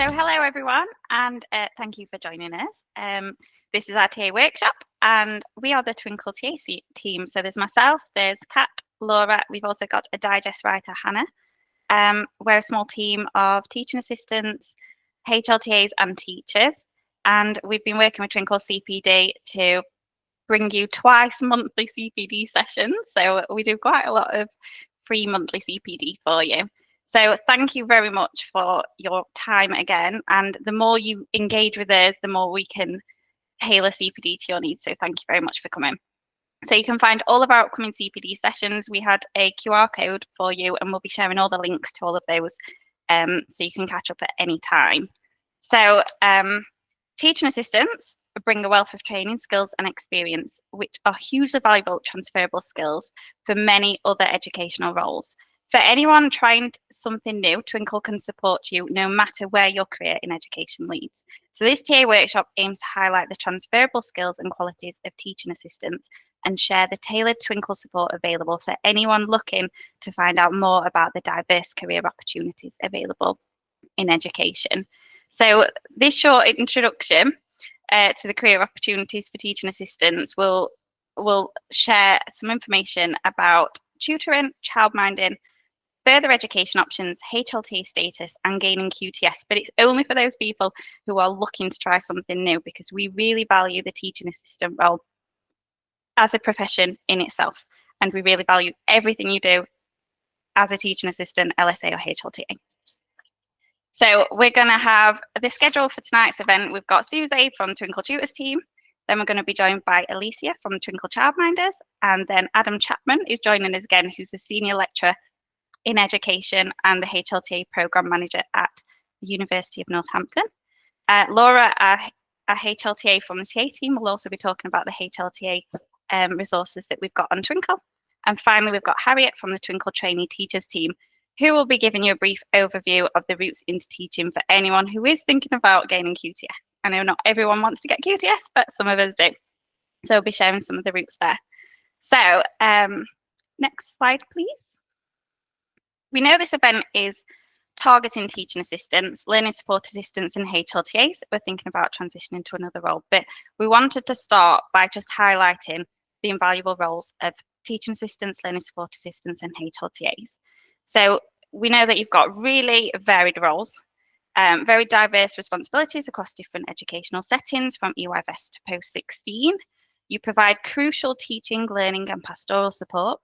So hello everyone, and thank you for joining us. This is our TA workshop, and we are the Twinkl TA team. So there's myself, there's Kat, Laura, we've also got a digest writer, Hannah. We're a small team of teaching assistants, HLTAs and teachers, and we've been working with Twinkl CPD to bring you twice monthly CPD sessions. So we do quite a lot of free monthly CPD for you. So thank you very much for your time again. And the more you engage with us, the more we can tailor CPD to your needs. So thank you very much for coming. So you can find all of our upcoming CPD sessions. We had a QR code for you, and we'll be sharing all the links to all of those, so you can catch up at any time. So teaching assistants bring a wealth of training, skills and experience, which are hugely valuable transferable skills for many other educational roles. For anyone trying something new, Twinkl can support you no matter where your career in education leads. So this TA workshop aims to highlight the transferable skills and qualities of teaching assistants and share the tailored Twinkl support available for anyone looking to find out more about the diverse career opportunities available in education. So this short introduction to the career opportunities for teaching assistants will share some information about tutoring, childminding, further education options, HLTA status, and gaining QTS. But it's only for those people who are looking to try something new, because we really value the teaching assistant role as a profession in itself. And we really value everything you do as a teaching assistant, LSA or HLTA. So we're going to have the schedule for tonight's event. We've got Susie from Twinkl Tutors team. Then we're going to be joined by Alicia from Twinkl Childminders. And then Adam Chapman is joining us again, who's a senior lecturer in education and the HLTA program manager at the University of Northampton. Laura, our HLTA from the TA team, will also be talking about the HLTA resources that we've got on Twinkl. And finally, we've got Harriet from the Twinkl trainee teachers team, who will be giving you a brief overview of the routes into teaching for anyone who is thinking about gaining QTS. I know not everyone wants to get QTS, but some of us do. So we'll be sharing some of the routes there. So next slide, please. We know this event is targeting teaching assistants, learning support assistants and HLTAs. We're thinking about transitioning to another role, but we wanted to start by just highlighting the invaluable roles of teaching assistants, learning support assistants and HLTAs. So we know that you've got really varied roles, very diverse responsibilities across different educational settings from EYFS to post-16. You provide crucial teaching, learning and pastoral support,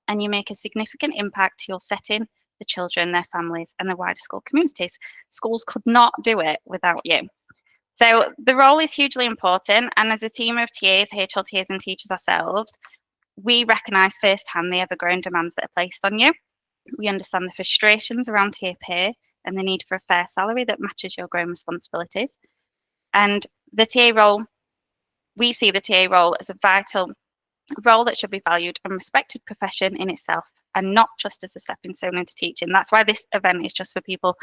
and you make a significant impact to your setting, the children, their families and the wider school communities. Schools could not do it without you. So the role is hugely important, and as a team of TAs, HLTAs and teachers ourselves, we recognise firsthand the ever-growing demands that are placed on you. We understand the frustrations around TA pay and the need for a fair salary that matches your growing responsibilities. And the TA role, we see the TA role as a vital role that should be valued and respected profession in itself, and not just as a stepping stone into teaching. That's why this event is just for people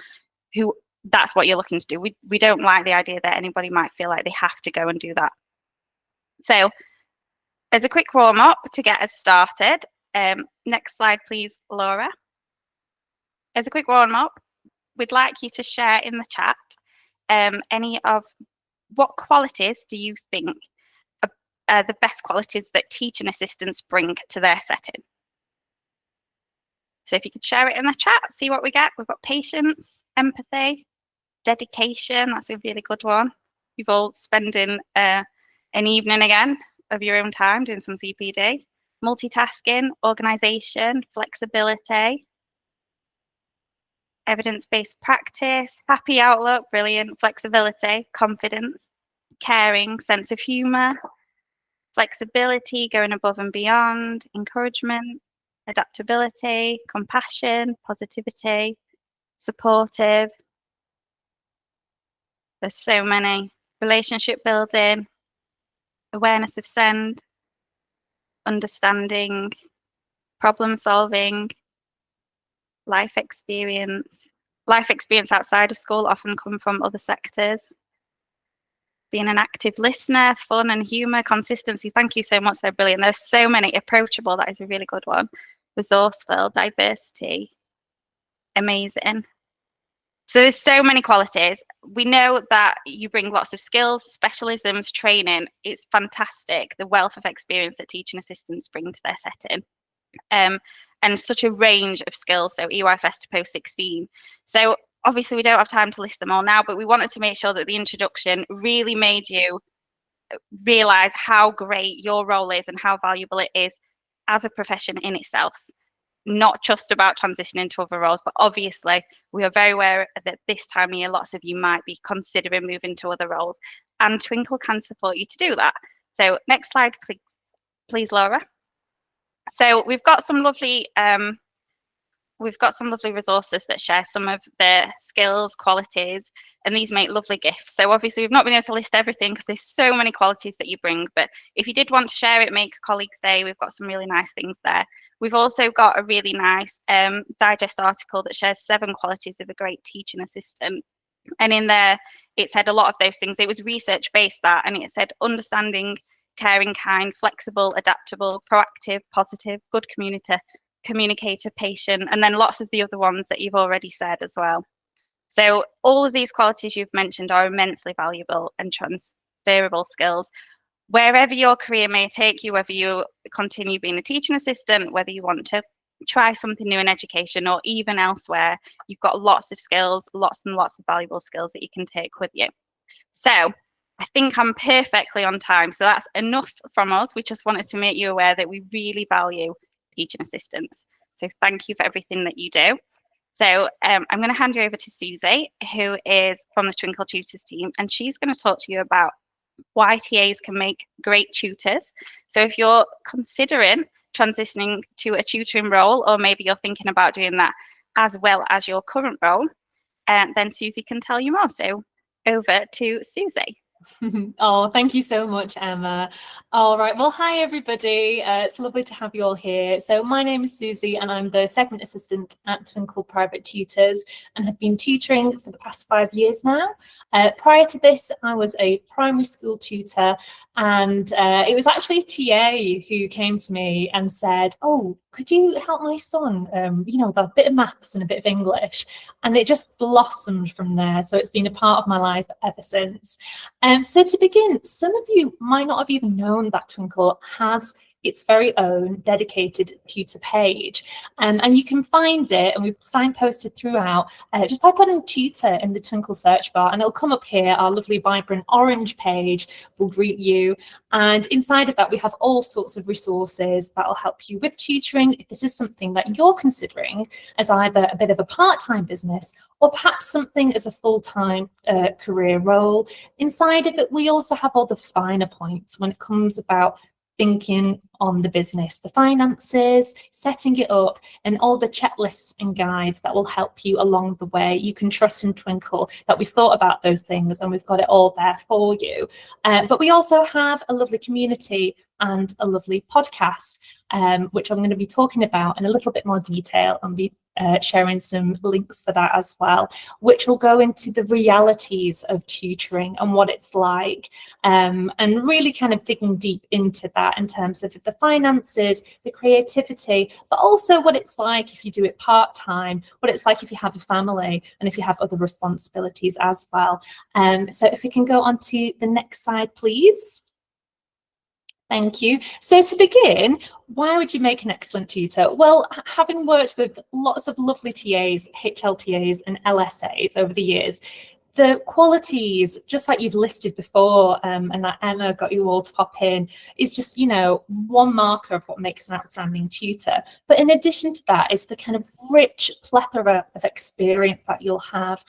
who that's what you're looking to do. We don't like the idea that anybody might feel like they have to go and do that. So as a quick warm up to get us started, next slide please, Laura. As a quick warm up, we'd like you to share in the chat any of what qualities do you think are the best qualities that teaching assistants bring to their setting. So if you could share it in the chat, see what we get. We've got patience, empathy, dedication. That's a really good one. You've all spending an evening again of your own time doing some CPD. Multitasking, organisation, flexibility, evidence-based practice, happy outlook, brilliant, flexibility, confidence, caring, sense of humour, flexibility, going above and beyond, encouragement, adaptability, compassion, positivity, supportive. There's so many. Relationship building, awareness of send, understanding, problem solving, life experience. Life experience outside of school often come from other sectors. Being an active listener, fun and humour, consistency. Thank you so much. They're brilliant. There's so many. Approachable. That is a really good one. Resourceful, diversity. Amazing. So there's so many qualities. We know that you bring lots of skills, specialisms, training. It's fantastic, the wealth of experience that teaching assistants bring to their setting. And such a range of skills, so EYFS to post 16. So obviously we don't have time to list them all now, but we wanted to make sure that the introduction really made you realise how great your role is and how valuable it is as a profession in itself. Not just about transitioning to other roles, but obviously we are very aware that this time of year, lots of you might be considering moving to other roles, and Twinkl can support you to do that. So next slide, please, Laura. So we've got some lovely resources that share some of the skills, qualities, and these make lovely gifts. So obviously we've not been able to list everything because there's so many qualities that you bring, but if you did want to share it, make a colleague's day, we've got some really nice things there. We've also got a really nice digest article that shares 7 qualities of a great teaching assistant. And in there, it said a lot of those things. It was research-based, that, and it said understanding, caring, kind, flexible, adaptable, proactive, positive, good communicator, patient, and then lots of the other ones that you've already said as well. So all of these qualities you've mentioned are immensely valuable and transferable skills. Wherever your career may take you, whether you continue being a teaching assistant, whether you want to try something new in education or even elsewhere, you've got lots of skills, lots and lots of valuable skills that you can take with you. So I think I'm perfectly on time. So that's enough from us. We just wanted to make you aware that we really value teaching assistants. So thank you for everything that you do. So I'm going to hand you over to Susie, who is from the Twinkl Tutors team, and she's going to talk to you about why TAs can make great tutors. So if you're considering transitioning to a tutoring role, or maybe you're thinking about doing that as well as your current role, then Susie can tell you more. So over to Susie. Oh, thank you so much, Emma. All right, well, hi everybody. It's lovely to have you all here. So my name is Susie and I'm the segment assistant at Twinkl Private Tutors and have been tutoring for the past 5 years now. Prior to this, I was a primary school tutor, and it was actually a TA who came to me and said, oh, could you help my son, with a bit of maths and a bit of English? And it just blossomed from there. So it's been a part of my life ever since. So to begin, some of you might not have even known that Twinkl has its very own dedicated tutor page, and you can find it, and we've signposted throughout, just by putting tutor in the Twinkl search bar, and it'll come up here. Our lovely vibrant orange page will greet you, and inside of that we have all sorts of resources that will help you with tutoring if this is something that you're considering as either a bit of a part-time business or perhaps something as a full-time career role. Inside of it, we also have all the finer points when it comes about thinking on the business, the finances, setting it up, and all the checklists and guides that will help you along the way. You can trust in Twinkl that we've thought about those things and we've got it all there for you. But we also have a lovely community and a lovely podcast, which I'm going to be talking about in a little bit more detail and be sharing some links for that as well, which will go into the realities of tutoring and what it's like, and really kind of digging deep into that in terms of the finances, the creativity, but also what it's like if you do it part-time, what it's like if you have a family, and if you have other responsibilities as well. So if we can go on to the next slide, please. Thank you. So to begin, why would you make an excellent tutor? Well, having worked with lots of lovely TAs, HLTAs and LSAs over the years, the qualities, just like you've listed before, and that Emma got you all to pop in, is just, one marker of what makes an outstanding tutor. But in addition to that, is the kind of rich plethora of experience that you'll have,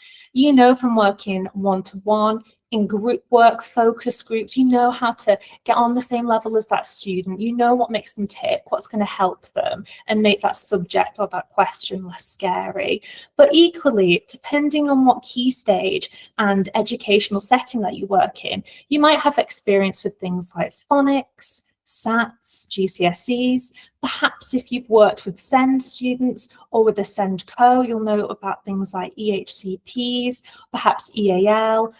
from working one-to-one, in group work, focus groups. You know how to get on the same level as that student. You know what makes them tick, what's going to help them and make that subject or that question less scary. But equally, depending on what key stage and educational setting that you work in, you might have experience with things like phonics, SATs, GCSEs. Perhaps if you've worked with SEND students or with a SEND co, you'll know about things like EHCPs, perhaps EAL,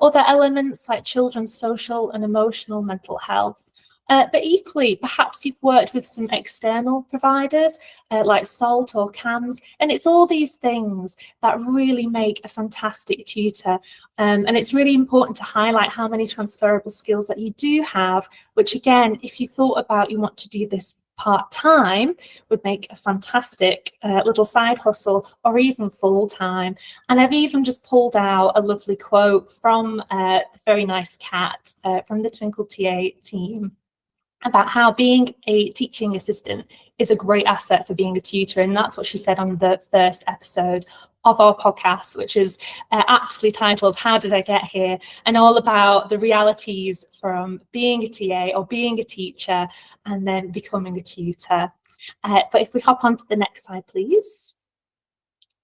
other elements like children's social and emotional mental health. But equally, perhaps you've worked with some external providers like Salt or CAMS, and it's all these things that really make a fantastic tutor. And it's really important to highlight how many transferable skills that you do have, which again, if you thought about you want to do this part-time, would make a fantastic little side hustle, or even full-time. And I've even just pulled out a lovely quote from the very nice Kat from the Twinkl TA team about how being a teaching assistant is a great asset for being a tutor. And that's what she said on the first episode of our podcast, which is aptly titled How Did I Get Here? And all about the realities from being a TA or being a teacher and then becoming a tutor. But if we hop on to the next slide, please.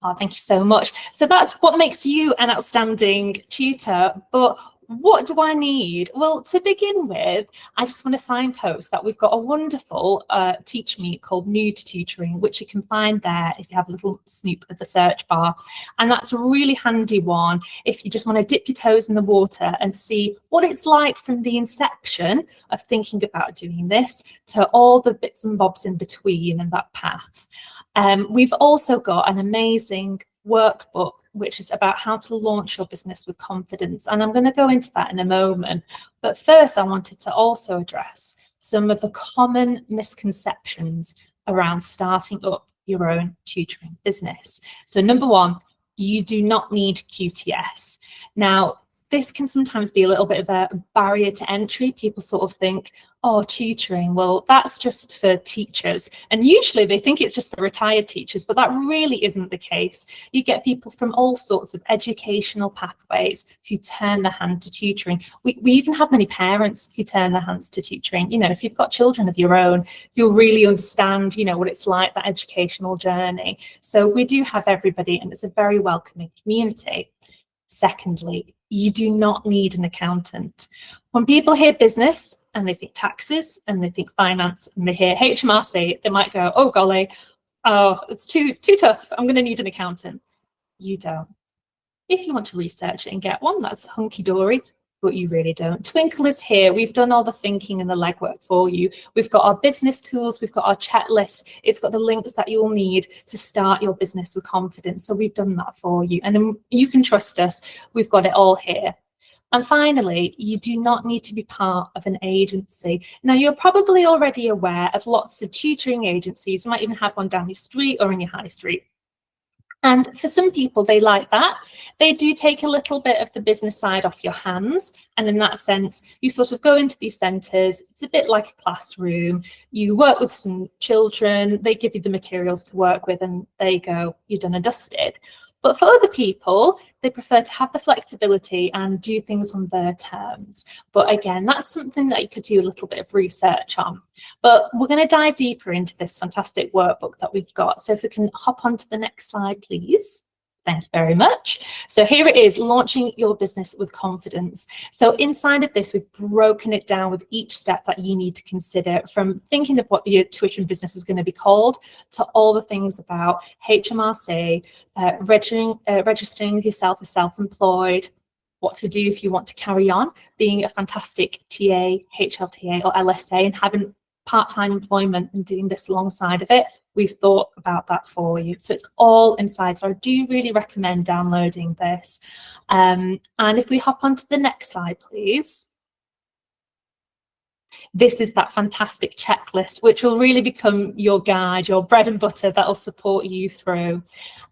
Oh, thank you so much. So that's what makes you an outstanding tutor. But what do I need? Well, to begin with, I just want to signpost that we've got a wonderful TeachMeet called New to Tutoring, which you can find there if you have a little snoop of the search bar. And that's a really handy one if you just want to dip your toes in the water and see what it's like from the inception of thinking about doing this to all the bits and bobs in between and that path. We've also got an amazing workbook which is about how to launch your business with confidence. And I'm going to go into that in a moment. But first, I wanted to also address some of the common misconceptions around starting up your own tutoring business. So number one, you do not need QTS. Now, this can sometimes be a little bit of a barrier to entry. People sort of think, oh, tutoring, well, that's just for teachers. And usually they think it's just for retired teachers, but that really isn't the case. You get people from all sorts of educational pathways who turn their hand to tutoring. We even have many parents who turn their hands to tutoring. You know, if you've got children of your own, you'll really understand, you know, what it's like, that educational journey. So we do have everybody, and it's a very welcoming community. Secondly, you do not need an accountant. When people hear business and they think taxes and they think finance and they hear HMRC, they might go, oh golly, oh, it's too tough. I'm going to need an accountant. You don't. If you want to research it and get one, that's hunky-dory, but you really don't. Twinkl is here. We've done all the thinking and the legwork for you. We've got our business tools. We've got our checklist. It's got the links that you'll need to start your business with confidence. So we've done that for you. And then you can trust us. We've got it all here. And finally, you do not need to be part of an agency. Now, you're probably already aware of lots of tutoring agencies. You might even have one down your street or in your high street. And for some people, they like that. They do take a little bit of the business side off your hands. And in that sense, you sort of go into these centres. It's a bit like a classroom. You work with some children. They give you the materials to work with, and there you go. You're done and dusted. But for other people, they prefer to have the flexibility and do things on their terms. But again, that's something that you could do a little bit of research on. But we're going to dive deeper into this fantastic workbook that we've got. So if we can hop on to the next slide, please. Thank you very much. So here it is, launching your business with confidence. So inside of this, we've broken it down with each step that you need to consider, from thinking of what your tuition business is going to be called to all the things about HMRC, registering yourself as self-employed, what to do if you want to carry on being a fantastic TA, HLTA or LSA and having part-time employment and doing this alongside of it. We've thought about that for you. So it's all inside. So I do really recommend downloading this. And if we hop on to the next slide, please. This is that fantastic checklist, which will really become your guide, your bread and butter that will support you through.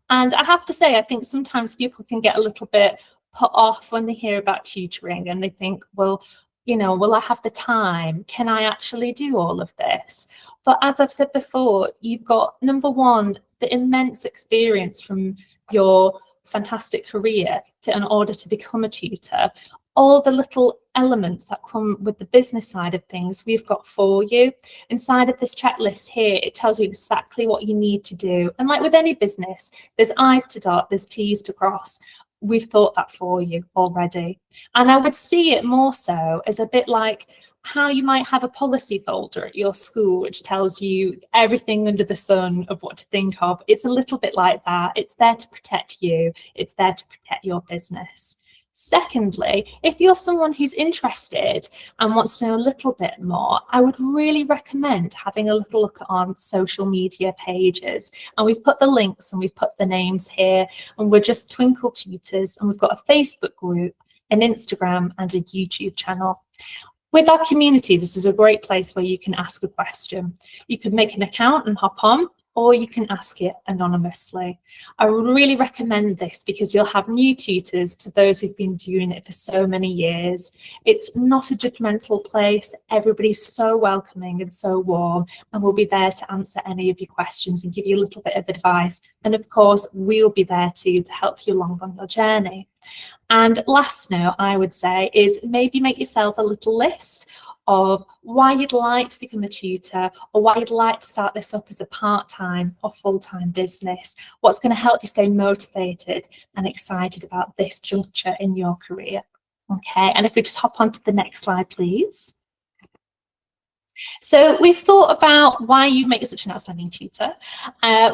And I have to say, I think sometimes people can get a little bit put off when they hear about tutoring and they think, well, you know, will I have the time? Can I actually do all of this? But as I've said before, you've got, number one, the immense experience from your fantastic career in order to become a tutor. All the little elements that come with the business side of things, we've got for you. Inside of this checklist here, it tells you exactly what you need to do. And like with any business, there's I's to dot, there's T's to cross. We've thought that for you already. And I would see it more so as a bit like how you might have a policy folder at your school, which tells you everything under the sun of what to think of. It's a little bit like that. It's there to protect you. It's there to protect your business. Secondly, if you're someone who's interested and wants to know a little bit more, I would really recommend having a little look on social media pages. And we've put the links and we've put the names here, and we're just Twinkl Tutors, and we've got a Facebook group, an Instagram and a YouTube channel. With our community, this is a great place where you can ask a question. You can make an account and hop on, or you can ask it anonymously. I would really recommend this because you'll have new tutors to those who've been doing it for so many years. It's not a judgmental place. Everybody's so welcoming and so warm, and we'll be there to answer any of your questions and give you a little bit of advice. And of course, we'll be there too to help you along on your journey. And last note I would say is maybe make yourself a little list of why you'd like to become a tutor, or why you'd like to start this up as a part-time or full-time business. What's going to help you stay motivated and excited about this juncture in your career. Okay, and if we just hop on to the next slide, please. So we've thought about why you make such an outstanding tutor.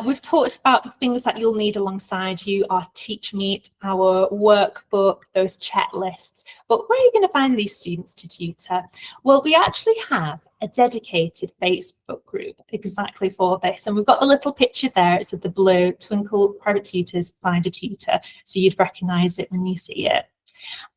We've talked about the things that you'll need alongside you, our TeachMeet, our workbook, those checklists. But where are you going to find these students to tutor? Well, we actually have a dedicated Facebook group exactly for this. And we've got the little picture there. It's with the blue Twinkl Private Tutors Find a Tutor. So you'd recognise it when you see it.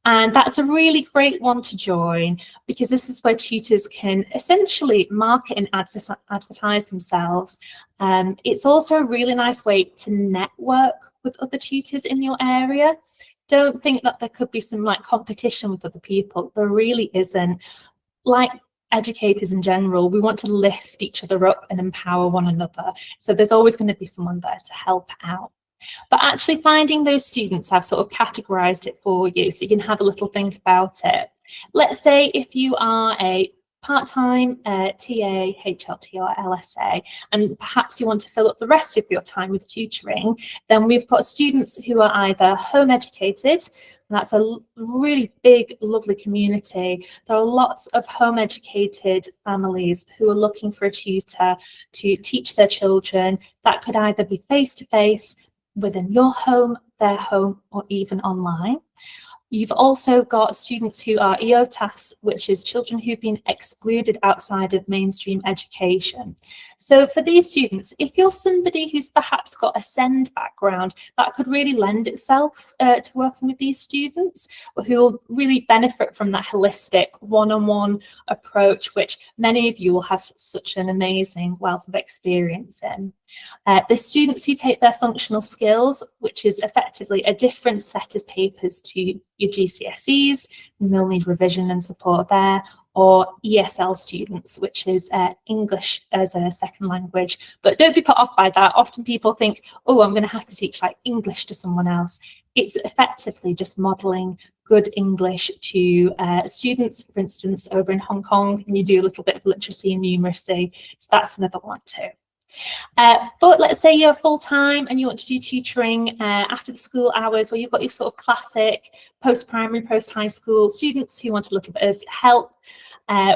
And that's a really great one to join, because this is where tutors can essentially market and advertise themselves. It's also a really nice way to network with other tutors in your area. Don't think that there could be some like competition with other people. There really isn't. Like educators in general, we want to lift each other up and empower one another. So there's always going to be someone there to help out. But actually finding those students, I've sort of categorized it for you so you can have a little think about it. Let's say if you are a part-time TA, HLTA or LSA, and perhaps you want to fill up the rest of your time with tutoring, then we've got students who are either home educated, and that's a really big, lovely community. There are lots of home educated families who are looking for a tutor to teach their children. That could either be face-to-face, within your home, their home, or even online. You've also got students who are HLTAs, which is children who've been excluded outside of mainstream education. So for these students, if you're somebody who's perhaps got a SEND background, that could really lend itself to working with these students, who will really benefit from that holistic one-on-one approach, which many of you will have such an amazing wealth of experience in. The students who take their functional skills, which is effectively a different set of papers to your GCSEs, and they'll need revision and support there, or ESL students, which is English as a second language. But don't be put off by that. Often people think, oh, I'm going to have to teach like English to someone else. It's effectively just modelling good English to students, for instance, over in Hong Kong, and you do a little bit of literacy and numeracy. So that's another one too. But let's say you're full-time and you want to do tutoring after the school hours, where you've got your sort of classic post-primary, post-high school students who want a little bit of help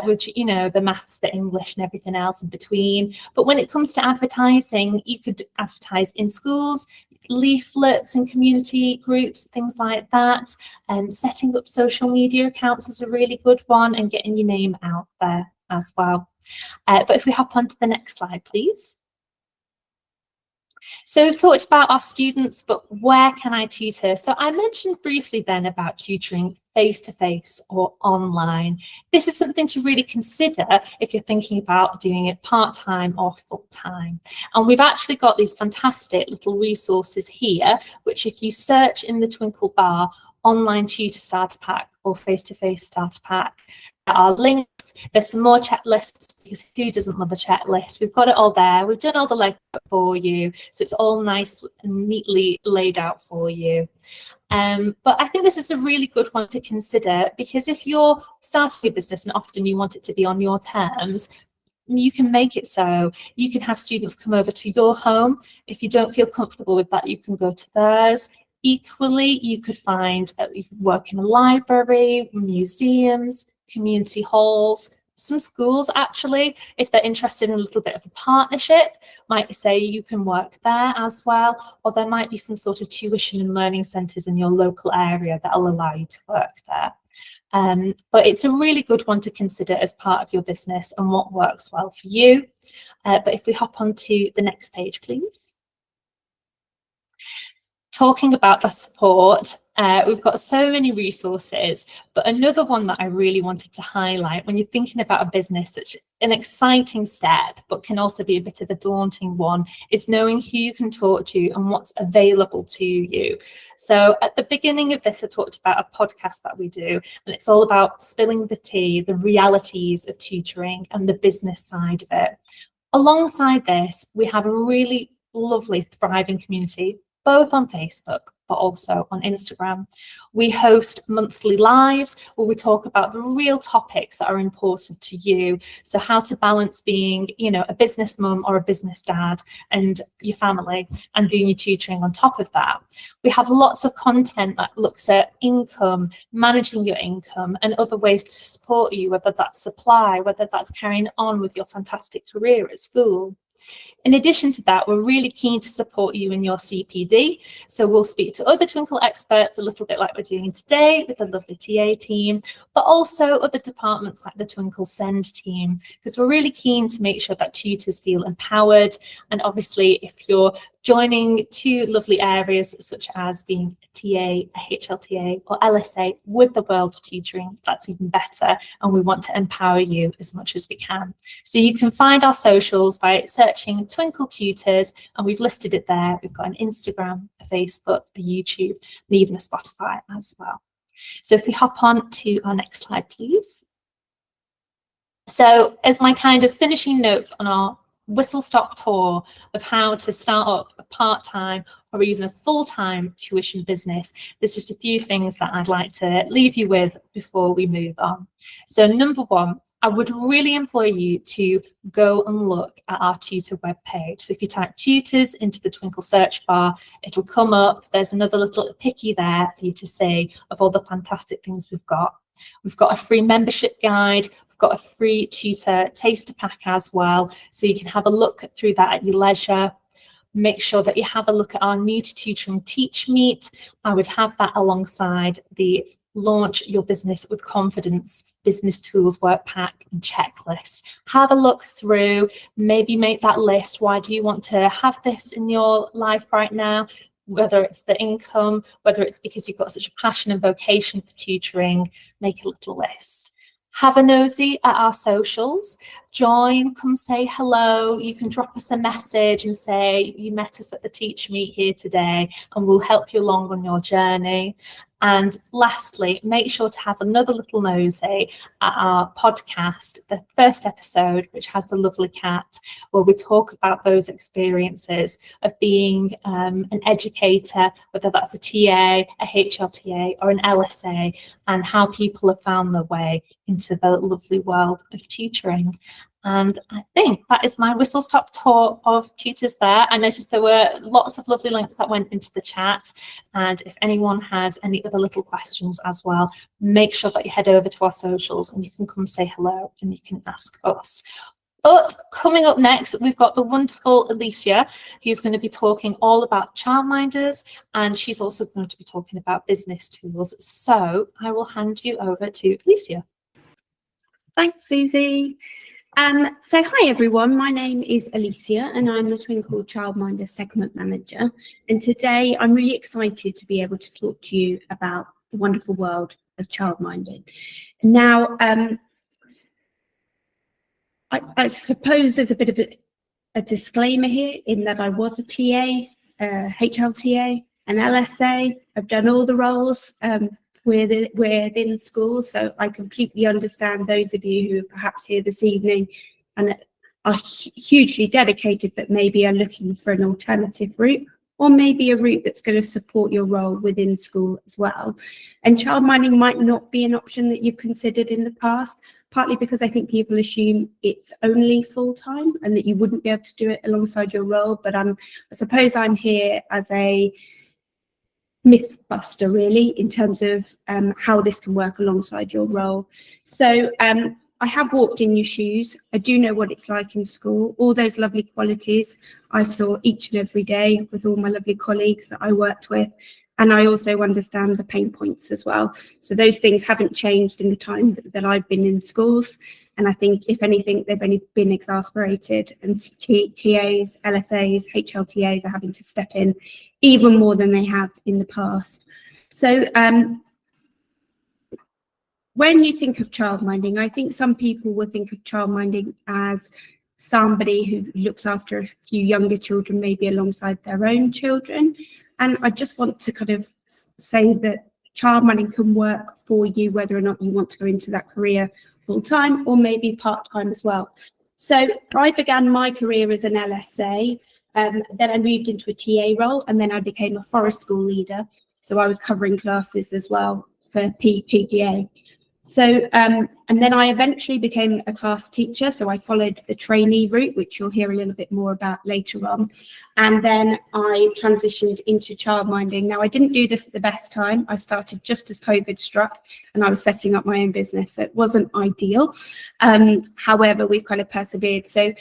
with, you know, the maths, the English and everything else in between. But when it comes to advertising, you could advertise in schools, leaflets and community groups, things like that. And setting up social media accounts is a really good one, and getting your name out there as well. But if we hop on to the next slide, please. So we've talked about our students, but where can I tutor? So I mentioned briefly then about tutoring face-to-face or online. This is something to really consider if you're thinking about doing it part-time or full-time. And we've actually got these fantastic little resources here, which if you search in the Twinkl bar, online tutor starter pack or face-to-face starter pack, there are links. There's some more checklists, because who doesn't love a checklist? We've got it all there. We've done all the legwork for you, so it's all nice and neatly laid out for you. But I think this is a really good one to consider, because if you're starting a business and often you want it to be on your terms, you can make it so. You can have students come over to your home. If you don't feel comfortable with that, you can go to theirs. Equally, you could find you could work in a library, museums, community halls, Some schools actually, if they're interested in a little bit of a partnership, might say you can work there as well, or there might be some sort of tuition and learning centres in your local area that'll allow you to work there. But it's a really good one to consider as part of your business and what works well for you. But if we hop on to the next page, please. Talking about the support, we've got so many resources, but another one that I really wanted to highlight when you're thinking about a business, such an exciting step, but can also be a bit of a daunting one, is knowing who you can talk to and what's available to you. So at the beginning of this, I talked about a podcast that we do, and it's all about spilling the tea, the realities of tutoring and the business side of it. Alongside this, we have a really lovely, thriving community, both on Facebook, but also on Instagram. We host monthly lives where we talk about the real topics that are important to you. So how to balance being, a business mum or a business dad and your family and doing your tutoring on top of that. We have lots of content that looks at income, managing your income and other ways to support you, whether that's supply, whether that's carrying on with your fantastic career at school. In addition to that, we're really keen to support you in your CPD. So we'll speak to other Twinkl experts a little bit like we're doing today with the lovely TA team, but also other departments like the Twinkl Send team, because we're really keen to make sure that tutors feel empowered. And obviously, if you're joining two lovely areas such as being a TA, a HLTA or LSA with the world of tutoring, that's even better, and we want to empower you as much as we can. So you can find our socials by searching Twinkl Tutors, and we've listed it there. We've got an Instagram, a Facebook, a YouTube, and even a Spotify as well. So if we hop on to our next slide, please. So as my kind of finishing notes on our whistle-stop tour of how to start up a part-time or even a full-time tuition business, there's just a few things that I'd like to leave you with before we move on. So number one, I would really implore you to go and look at our tutor webpage. So if you type tutors into the Twinkl search bar, it'll come up. There's another little picky there for you to see of all the fantastic things we've got. We've got a free membership guide. Got a free tutor taster pack as well, so you can have a look through that at your leisure. Make sure that you have a look at our new to tutoring TeachMeet. I would have that alongside the Launch Your Business with Confidence business tools work pack and checklist. Have a look through, maybe make that list. Why do you want to have this in your life right now? Whether it's the income, whether it's because you've got such a passion and vocation for tutoring, make a little list. Have a nosy at our socials, join, come say hello. You can drop us a message and say you met us at the TeachMeet here today, and we'll help you along on your journey. And lastly, make sure to have another little nosy at our podcast, the first episode, which has the lovely Kat, where we talk about those experiences of being an educator, whether that's a TA, a HLTA or an LSA, and how people have found their way into the lovely world of tutoring. And I think that is my whistle-stop tour of tutors there. I noticed there were lots of lovely links that went into the chat. And if anyone has any other little questions as well, make sure that you head over to our socials and you can come say hello and you can ask us. But coming up next, we've got the wonderful Alicia, who's going to be talking all about childminders, and she's also going to be talking about business tools. So I will hand you over to Alicia. Thanks, Susie. So hi everyone, my name is Alicia and I'm the Twinkl Childminder Segment Manager, and today I'm really excited to be able to talk to you about the wonderful world of childminding. Now, I suppose there's a bit of a disclaimer here in that I was a TA, HLTA, an LSA. I've done all the roles within school, so I completely understand those of you who are perhaps here this evening and are hugely dedicated but maybe are looking for an alternative route, or maybe a route that's going to support your role within school as well. And childminding might not be an option that you've considered in the past, partly because I think people assume it's only full-time and that you wouldn't be able to do it alongside your role, but I suppose I'm here as a mythbuster really in terms of how this can work alongside your role. So I have walked in your shoes. I do know what it's like in school. All those lovely qualities I saw each and every day with all my lovely colleagues that I worked with. And I also understand the pain points as well. So those things haven't changed in the time that I've been in schools. And I think, if anything, they've only been exasperated, and TAs, LSAs, HLTAs are having to step in even more than they have in the past. So when you think of childminding, I think some people will think of childminding as somebody who looks after a few younger children, maybe alongside their own children. And I just want to kind of say that childminding can work for you, whether or not you want to go into that career full-time or maybe part-time as well. So I began my career as an LSA, then I moved into a TA role, and then I became a forest school leader. So I was covering classes as well for PPA. So, and then I eventually became a class teacher. So I followed the trainee route, which you'll hear a little bit more about later on. And then I transitioned into childminding. Now, I didn't do this at the best time. I started just as COVID struck, and I was setting up my own business. So it wasn't ideal. However, we've kind of persevered. So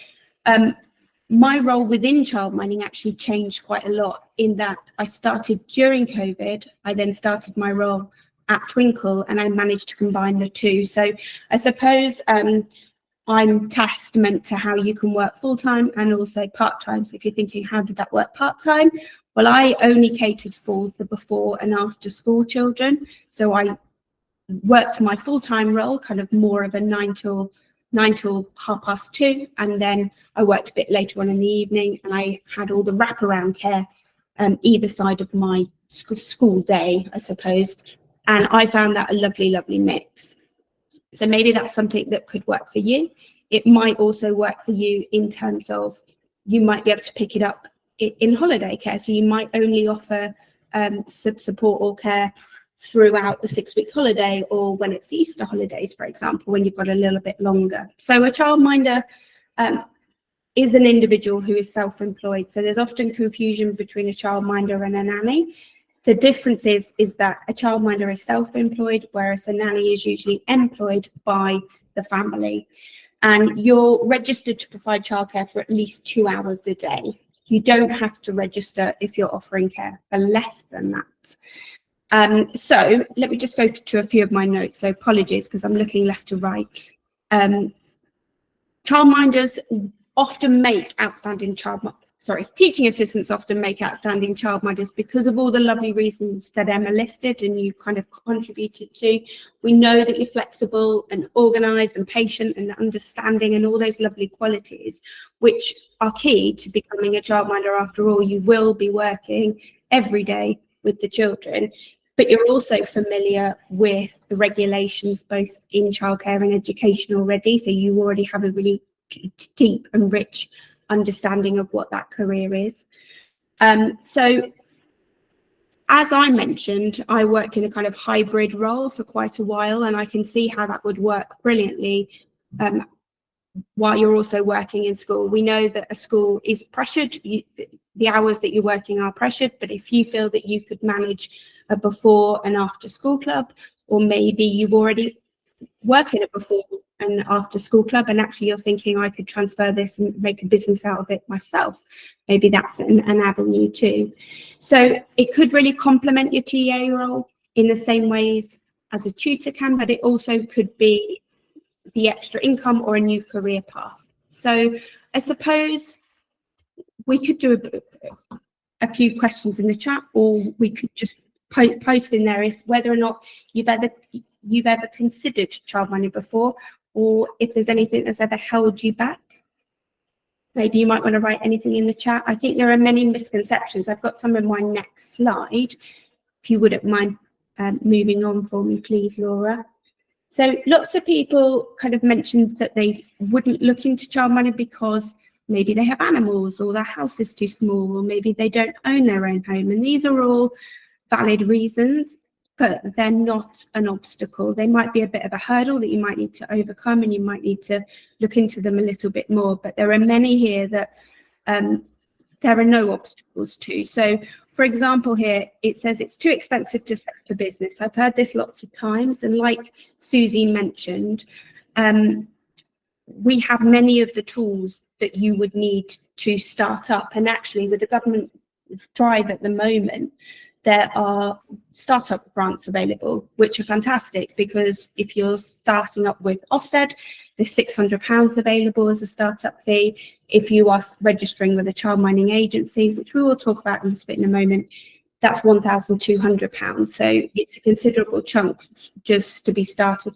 my role within childminding actually changed quite a lot, in that I started during COVID. I then started my role at Twinkl, and I managed to combine the two. So I suppose I'm testament to how you can work full-time and also part-time. So if you're thinking, how did that work part-time? Well, I only catered for the before and after school children. So I worked my full-time role, kind of more of a 9 till 2:30, and then I worked a bit later on in the evening, and I had all the wraparound care either side of my school day, I suppose. And I found that a lovely, lovely mix. So maybe that's something that could work for you. It might also work for you in terms of, you might be able to pick it up in holiday care. So you might only offer support or care throughout the 6-week holiday, or when it's the Easter holidays, for example, when you've got a little bit longer. So a childminder is an individual who is self-employed. So there's often confusion between a childminder and a nanny. The difference is that a childminder is self-employed, whereas a nanny is usually employed by the family. And you're registered to provide childcare for at least 2 hours a day. You don't have to register if you're offering care for less than that. So let me just go to a few of my notes. So apologies, because I'm looking left to right. Childminders often make outstanding teaching assistants often make outstanding childminders because of all the lovely reasons that Emma listed and you kind of contributed to. We know that you're flexible and organised and patient and understanding, and all those lovely qualities, which are key to becoming a childminder. After all, you will be working every day with the children, but you're also familiar with the regulations both in childcare and education already. So you already have a really deep and rich understanding of what that career is. So as I mentioned, I worked in a kind of hybrid role for quite a while, and I can see how that would work brilliantly while you're also working in school. We know that a school is pressured, the hours that you're working are pressured, but if you feel that you could manage a before and after school club, or maybe you've already work in a before and after school club, and actually you're thinking, I could transfer this and make a business out of it myself, maybe that's an avenue too. So it could really complement your TA role in the same ways as a tutor can, but it also could be the extra income or a new career path. So I suppose we could do a few questions in the chat, or we could just post in there if whether or not you've ever considered childminding before, or if there's anything that's ever held you back. Maybe you might want to write anything in the chat. I think there are many misconceptions. I've got some in my next slide. If you wouldn't mind moving on for me, please, Laura. So lots of people kind of mentioned that they wouldn't look into childminding because maybe they have animals, or their house is too small, or maybe they don't own their own home. And these are all valid reasons, but they're not an obstacle. They might be a bit of a hurdle that you might need to overcome, and you might need to look into them a little bit more. But there are many here that there are no obstacles to. So, for example, here it says it's too expensive to set up a business. I've heard this lots of times, and like Susie mentioned, we have many of the tools that you would need to start up. And actually, with the government drive at the moment, there are startup grants available, which are fantastic, because if you're starting up with Ofsted, there's £600 available as a startup fee. If you are registering with a childminding agency, which we will talk about in a moment, that's £1,200. So it's a considerable chunk just to be started.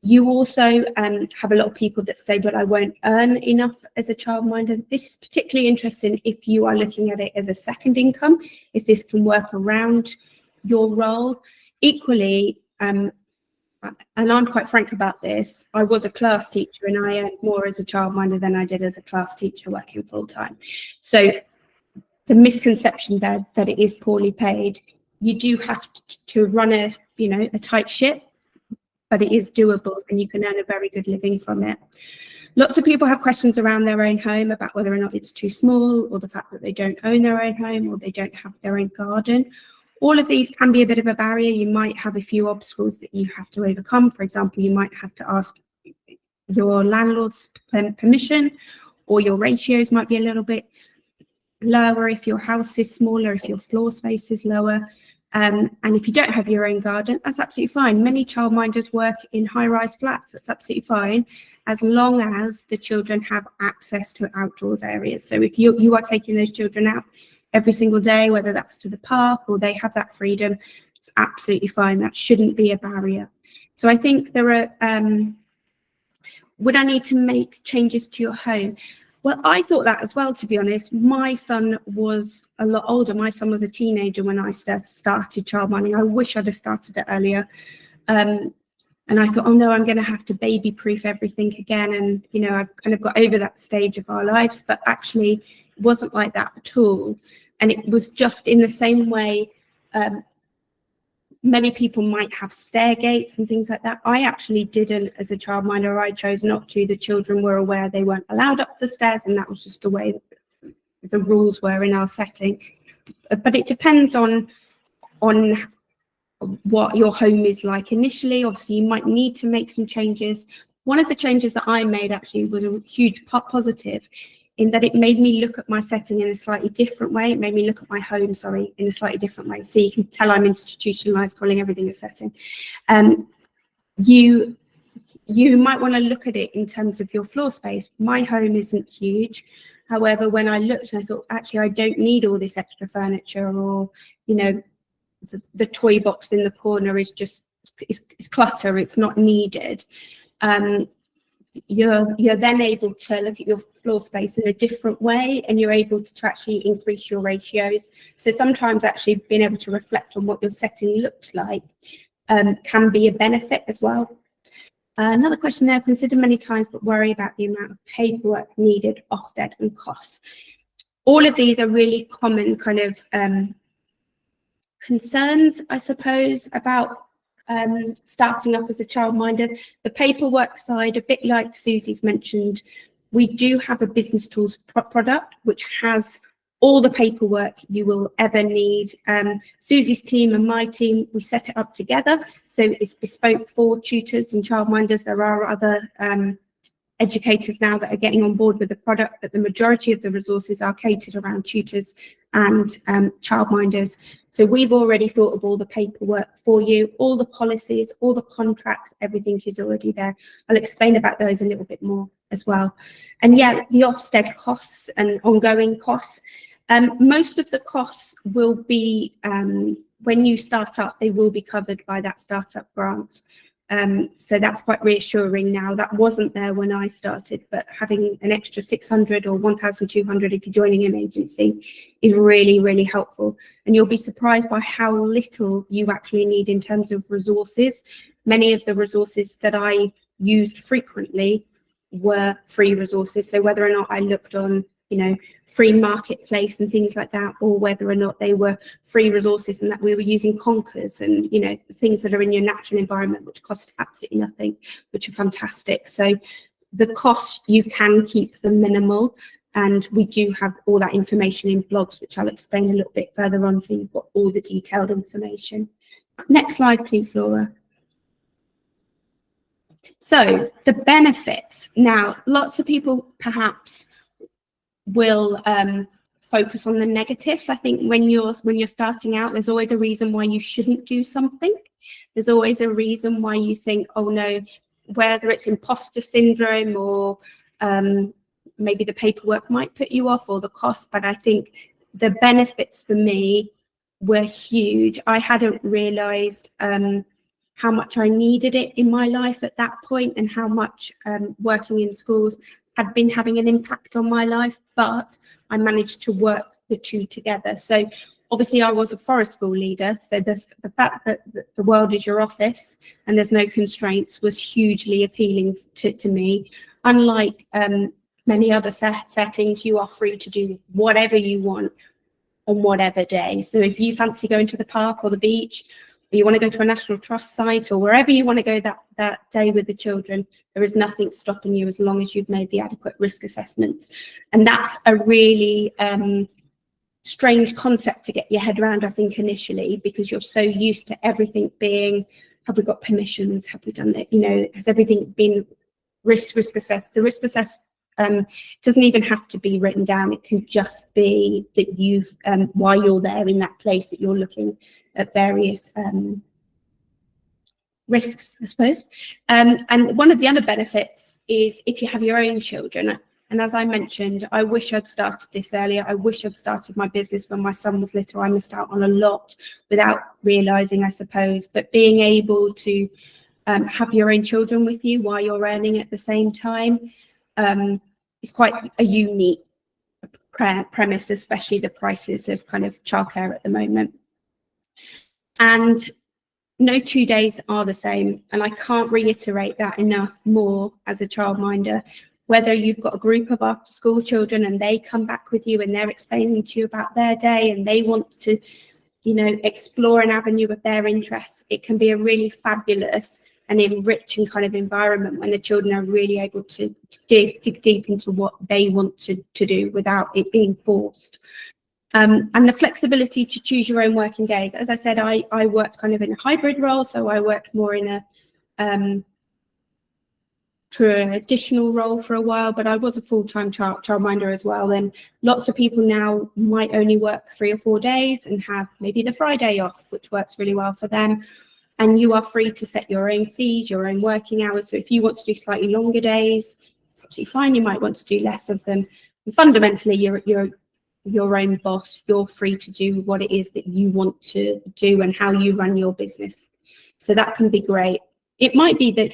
You also have a lot of people that say, but I won't earn enough as a childminder. This is particularly interesting if you are looking at it as a second income, if this can work around your role. Equally, and I'm quite frank about this, I was a class teacher and I earned more as a childminder than I did as a class teacher working full time. So the misconception there that it is poorly paid, you do have to run a tight ship, but it is doable and you can earn a very good living from it. Lots of people have questions around their own home, about whether or not it's too small, or the fact that they don't own their own home, or they don't have their own garden. All of these can be a bit of a barrier. You might have a few obstacles that you have to overcome. For example, you might have to ask your landlord's permission, or your ratios might be a little bit lower if your house is smaller, if your floor space is lower. And if you don't have your own garden, that's absolutely fine. Many childminders work in high-rise flats. That's absolutely fine, as long as the children have access to outdoors areas. So if you are taking those children out every single day, whether that's to the park or they have that freedom, it's absolutely fine. That shouldn't be a barrier. So I think there are, would I need to make changes to your home? Well, I thought that as well, to be honest. My son was a lot older. My son was a teenager when I started childminding. I wish I'd have started it earlier. And I thought, oh no, I'm going to have to baby-proof everything again. And, I've kind of got over that stage of our lives. But actually, it wasn't like that at all. And it was just in the same way many people might have stair gates and things like that. I actually didn't as a childminder. I chose not to. The children were aware they weren't allowed up the stairs, and that was just the way the rules were in our setting. But it depends on what your home is like initially. Obviously, you might need to make some changes. One of the changes that I made actually was a huge positive, in that it made me look at my setting in a slightly different way. It made me look at my home, in a slightly different way. So you can tell I'm institutionalized, calling everything a setting. You might want to look at it in terms of your floor space. My home isn't huge. However, when I looked, I thought, actually, I don't need all this extra furniture, or, the toy box in the corner is just, it's clutter, it's not needed. You're then able to look at your floor space in a different way, and you're able to actually increase your ratios. So sometimes actually being able to reflect on what your setting looks like can be a benefit as well. Another question there: considered many times but worry about the amount of paperwork needed, Ofsted and costs. All of these are really common kind of concerns, I suppose, about starting up as a childminder. The paperwork side, a bit like Susie's mentioned, we do have a business tools product which has all the paperwork you will ever need. Susie's team and my team, we set it up together, so it's bespoke for tutors and childminders. There are other educators now that are getting on board with the product, but the majority of the resources are catered around tutors and childminders. So we've already thought of all the paperwork for you, all the policies, all the contracts, everything is already there. I'll explain about those a little bit more as well. And yeah, the Ofsted costs and ongoing costs. Most of the costs will be, when you start up, they will be covered by that startup grant. So that's quite reassuring now. That wasn't there when I started, but having an extra 600 or 1,200 if you're joining an agency is really, really helpful. And you'll be surprised by how little you actually need in terms of resources. Many of the resources that I used frequently were free resources. So whether or not I looked on, free marketplace and things like that, or whether or not they were free resources and that we were using conkers and, things that are in your natural environment, which cost absolutely nothing, which are fantastic. So the costs, you can keep them minimal. And we do have all that information in blogs, which I'll explain a little bit further on, so you've got all the detailed information. Next slide, please, Laura. So the benefits. Now, lots of people perhaps will focus on the negatives. I think when you're starting out, there's always a reason why you shouldn't do something. There's always a reason why you think, oh no, whether it's imposter syndrome or maybe the paperwork might put you off, or the cost. But I think the benefits for me were huge. I hadn't realized how much I needed it in my life at that point, and how much working in schools had been having an impact on my life, but I managed to work the two together. So obviously I was a forest school leader, so the fact that the world is your office and there's no constraints was hugely appealing to me. Unlike many other settings, you are free to do whatever you want on whatever day. So if you fancy going to the park or the beach, or you want to go to a National Trust site, or wherever you want to go that day with the children, there is nothing stopping you as long as you've made the adequate risk assessments. And that's a really strange concept to get your head around, I think, initially, because you're so used to everything being, have we got permissions? Have we done that? You know, has everything been risk assessed? The risk assessed doesn't even have to be written down. It can just be that you've, while you're there in that place, that you're looking at various risks, I suppose. And one of the other benefits is if you have your own children. And as I mentioned, I wish I'd started this earlier. I wish I'd started my business when my son was little. I missed out on a lot without realizing, I suppose. But being able to have your own children with you while you're earning at the same time is quite a unique premise, especially the prices of kind of childcare at the moment. And no 2 days are the same. And I can't reiterate that enough more as a childminder. Whether you've got a group of after school children and they come back with you and they're explaining to you about their day and they want to, you know, explore an avenue of their interests, it can be a really fabulous and enriching kind of environment when the children are really able to dig deep into what they want to do without it being forced. And the flexibility to choose your own working days. As I said, I worked kind of in a hybrid role, so I worked more in a traditional role for a while, but I was a full-time childminder as well. And lots of people now might only work 3 or 4 days and have maybe the Friday off, which works really well for them. And you are free to set your own fees, your own working hours. So if you want to do slightly longer days, it's absolutely fine. You might want to do less of them. And fundamentally, you're your own boss. You're free to do what it is that you want to do and how you run your business. So that can be great. It might be that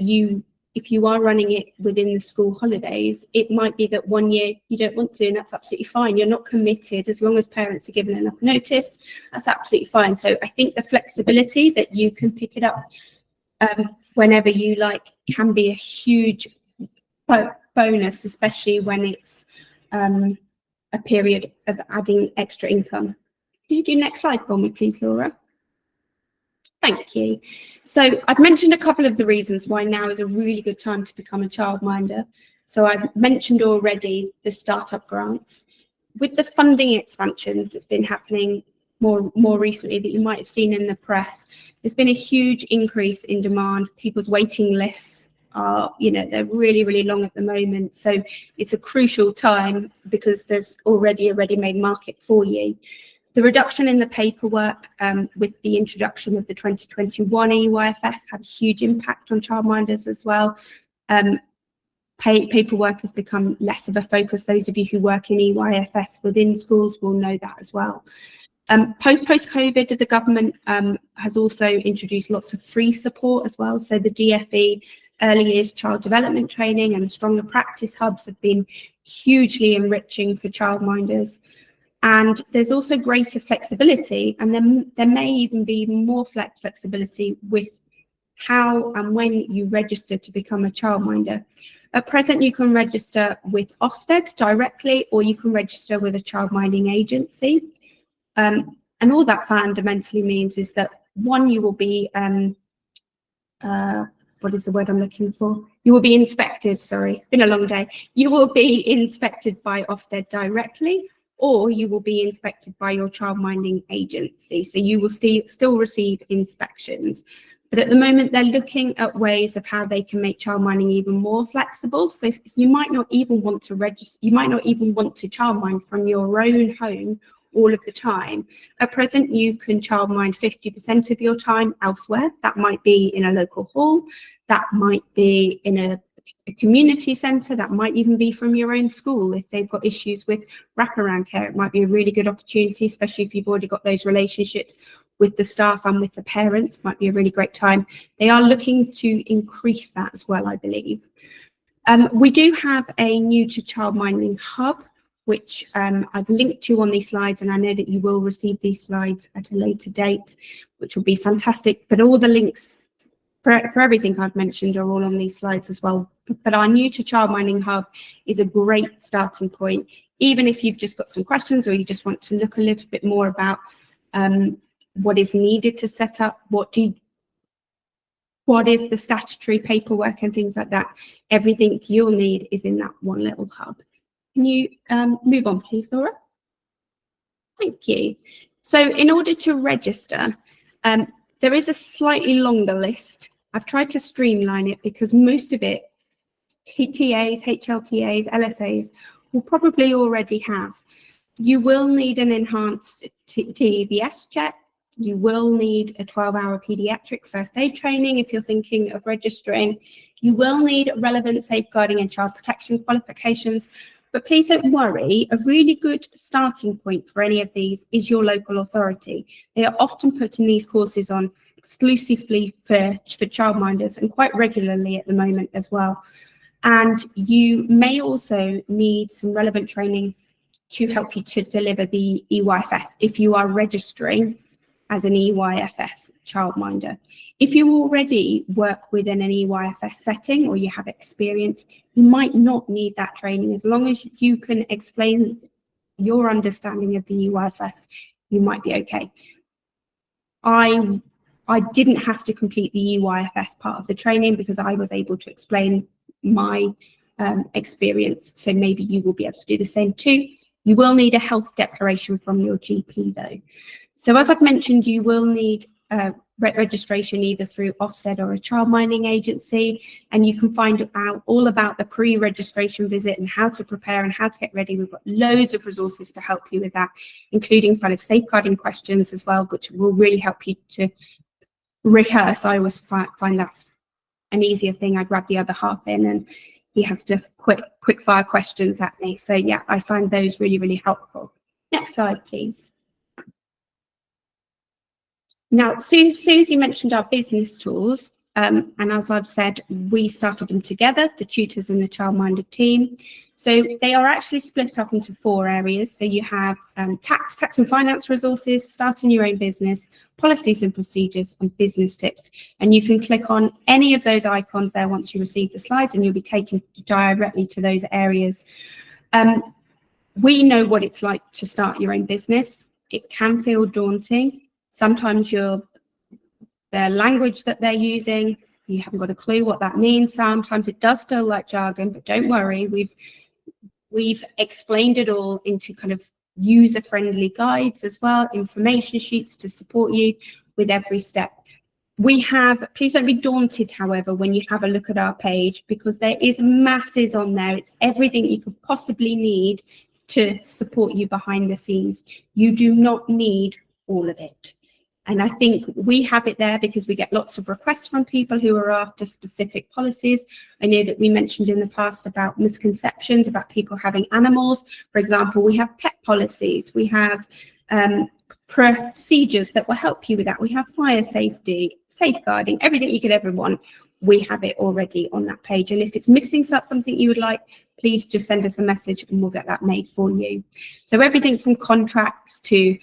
if you are running it within the school holidays, it might be that 1 year you don't want to, and that's absolutely fine. You're not committed. As long as parents are given enough notice, that's absolutely fine. So I think the flexibility that you can pick it up whenever you like can be a huge bonus, especially when it's a period of adding extra income. Can you do next slide for me, please, Laura? Thank you. So I've mentioned a couple of the reasons why now is a really good time to become a childminder. So I've mentioned already the startup grants. With the funding expansion that's been happening more recently that you might have seen in the press, there's been a huge increase in demand. People's waiting lists are, you know, they're really, really long at the moment. So it's a crucial time because there's already a ready-made market for you. The reduction in the paperwork with the introduction of the 2021 EYFS had a huge impact on childminders as well. Paperwork has become less of a focus. Those of you who work in EYFS within schools will know that as well. Post-COVID, the government has also introduced lots of free support as well. So the DFE, early years child development training and stronger practice hubs have been hugely enriching for childminders. And there's also greater flexibility, and then there may even be more flexibility with how and when you register to become a childminder. At present, you can register with Ofsted directly, or you can register with a childminding agency. And all that fundamentally means is that, one, you will be, what is the word I'm looking for? You will be inspected, sorry, it's been a long day. You will be inspected by Ofsted directly, or you will be inspected by your childminding agency. So you will still receive inspections. But at the moment, they're looking at ways of how they can make childminding even more flexible. So you might not even want to register, you might not even want to childmind from your own home all of the time. At present, you can childmind 50% of your time elsewhere. That might be in a local hall, that might be in a community centre, that might even be from your own school. If they've got issues with wraparound care, it might be a really good opportunity, especially if you've already got those relationships with the staff and with the parents. Might be a really great time. They are looking to increase that as well, I believe. We do have a new to childminding hub, which I've linked to on these slides, and I know that you will receive these slides at a later date, which will be fantastic. But all the links for everything I've mentioned are all on these slides as well. But our new to childminding hub is a great starting point, even if you've just got some questions or you just want to look a little bit more about what is needed to set up, what is the statutory paperwork and things like that. Everything you'll need is in that one little hub. Can you move on, please, Laura? Thank you. So in order to register, there is a slightly longer list. I've tried to streamline it because most of it, TAs, HLTAs, LSAs, will probably already have. You will need an enhanced TEBS check. You will need a 12-hour paediatric first aid training if you're thinking of registering. You will need relevant safeguarding and child protection qualifications. But please don't worry, a really good starting point for any of these is your local authority. They are often putting these courses on exclusively for childminders and quite regularly at the moment as well. And you may also need some relevant training to help you to deliver the EYFS if you are registering as an EYFS childminder. If you already work within an EYFS setting or you have experience, you might not need that training. As long as you can explain your understanding of the EYFS, you might be okay. I didn't have to complete the EYFS part of the training because I was able to explain my experience, so maybe you will be able to do the same too. You will need a health declaration from your GP though. So as I've mentioned, you will need registration either through Ofsted or a childminding agency, and you can find out all about the pre-registration visit and how to prepare and how to get ready. We've got loads of resources to help you with that, including kind of safeguarding questions as well, which will really help you to rehearse. I always find that's an easier thing. I grab the other half in and he has to quick fire questions at me. So yeah, I find those really, really helpful. Next slide, please. Now, Susie mentioned our business tools, and as I've said, we started them together, the tutors and the childminder team. So they are actually split up into 4 areas. So you have tax and finance resources, starting your own business, policies and procedures, and business tips. And you can click on any of those icons there once you receive the slides, and you'll be taken directly to those areas. We know what it's like to start your own business. It can feel daunting. Sometimes the language that they're using, you haven't got a clue what that means. Sometimes it does feel like jargon, but don't worry, we've explained it all into kind of user-friendly guides as well, information sheets to support you with every step. Please don't be daunted, however, when you have a look at our page, because there is masses on there. It's everything you could possibly need to support you behind the scenes. You do not need all of it. And I think we have it there because we get lots of requests from people who are after specific policies. I know that we mentioned in the past about misconceptions about people having animals. For example, we have pet policies. We have procedures that will help you with that. We have fire safety, safeguarding, everything you could ever want. We have it already on that page. And if it's missing something you would like, please just send us a message and we'll get that made for you. So everything from contracts to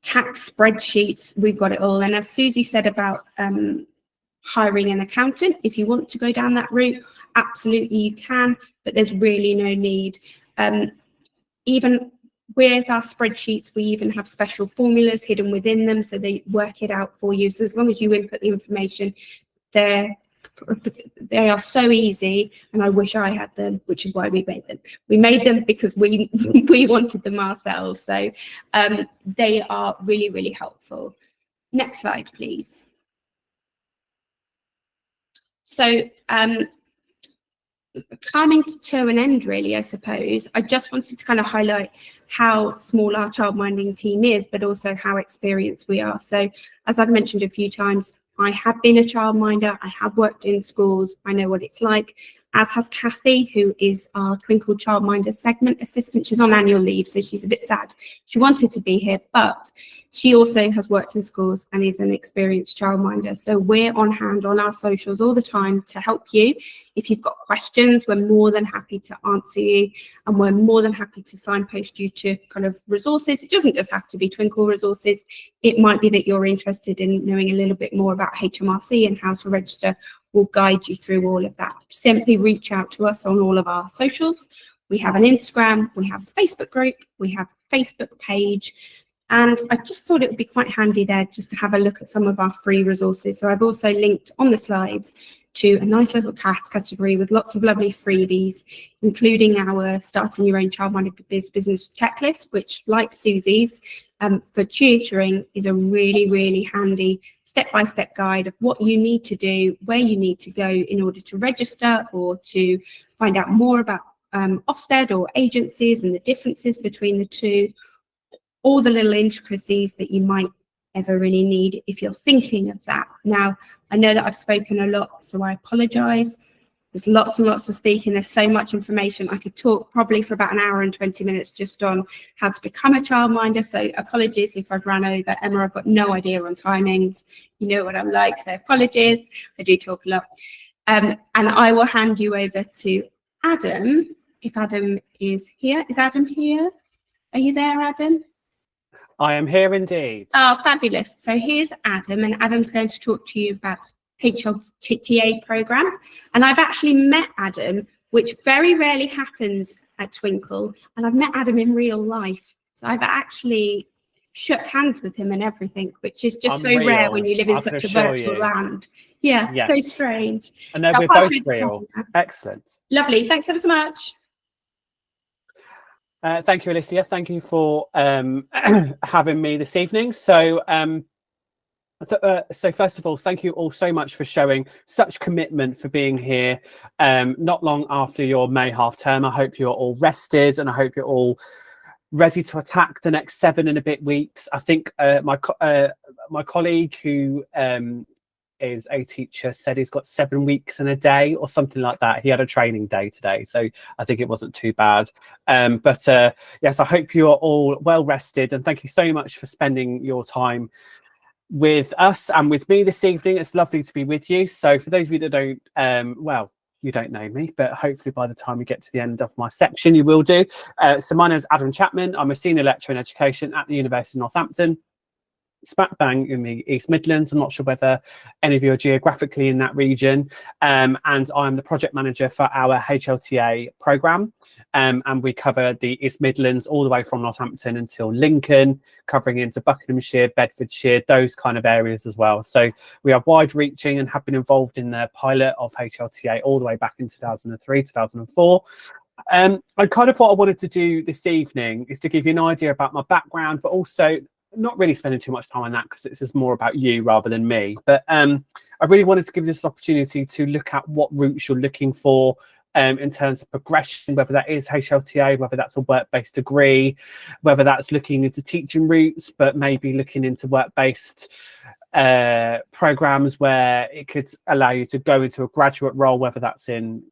tax spreadsheets, we've got it all. And as Susie said about hiring an accountant, if you want to go down that route, absolutely you can, but there's really no need. Even with our spreadsheets, we even have special formulas hidden within them, so they work it out for you. So as long as you input the information, they are so easy, and I wish I had them, which is why we made them. We made them because we wanted them ourselves. So they are really, really helpful. Next slide, please. So coming to an end, really, I suppose, I just wanted to kind of highlight how small our childminding team is, but also how experienced we are. So as I've mentioned a few times, I have been a childminder, I have worked in schools, I know what it's like, as has Kathy, who is our Twinkl Childminder segment assistant. She's on annual leave, so she's a bit sad. She wanted to be here, but she also has worked in schools and is an experienced childminder. So we're on hand on our socials all the time to help you. If you've got questions, we're more than happy to answer you, and we're more than happy to signpost you to kind of resources. It doesn't just have to be Twinkl resources. It might be that you're interested in knowing a little bit more about HMRC and how to register. We'll guide you through all of that. Simply reach out to us on all of our socials. We have an Instagram, we have a Facebook group, we have a Facebook page. And I just thought it would be quite handy there just to have a look at some of our free resources. So I've also linked on the slides to a nice little category with lots of lovely freebies, including our Starting Your Own Childminder Business checklist, which, like Susie's, for tutoring is a really, really handy step-by-step guide of what you need to do, where you need to go in order to register or to find out more about Ofsted or agencies and the differences between the two, all the little intricacies that you might ever really need if you're thinking of that. Now, I know that I've spoken a lot, so I apologise. There's lots and lots of speaking. There's so much information. I could talk probably for about an hour and 20 minutes just on how to become a childminder. So apologies if I've run over. Emma, I've got no idea on timings. You know what I'm like, so apologies. I do talk a lot. And I will hand you over to Adam, if Adam is here. Is Adam here? Are you there, Adam? I am here indeed. Oh, fabulous. So here's Adam, and Adam's going to talk to you about HLTA program. And I've actually met Adam, which very rarely happens at Twinkl, and I've met Adam in real life. So I've actually shook hands with him and everything, which is just so rare when you live in such a virtual land. Yeah, yes. So strange. And then we're both real. Excellent. Lovely. Thanks ever so much. Thank you, Alicia. Thank you for having me this evening. So first of all, thank you all so much for showing such commitment, for being here not long after your May half term. I hope you're all rested, and I hope you're all ready to attack the next 7 and a bit weeks. I think my colleague who is a teacher said he's got 7 weeks and a day or something like that. He had a training day today, so I think it wasn't too bad. But yes, I hope you're all well rested, and thank you so much for spending your time with us and with me this evening. It's lovely to be with you. So for those of you that don't, well, you don't know me, but hopefully by the time we get to the end of my section, you will do. So my name is Adam Chapman. I'm a senior lecturer in education at the University of Northampton, smack bang in the East Midlands. I'm not sure whether any of you are geographically in that region, and I'm the project manager for our HLTA programme, and we cover the East Midlands all the way from Northampton until Lincoln, covering into Buckinghamshire, Bedfordshire, those kind of areas as well. So we are wide reaching and have been involved in the pilot of HLTA all the way back in 2003, 2004. And kind of what I wanted to do this evening is to give you an idea about my background, but also not really spending too much time on that because this is more about you rather than me. But I really wanted to give you this opportunity to look at what routes you're looking for in terms of progression, whether that is HLTA, whether that's a work-based degree, whether that's looking into teaching routes, but maybe looking into work-based programs where it could allow you to go into a graduate role, whether that's in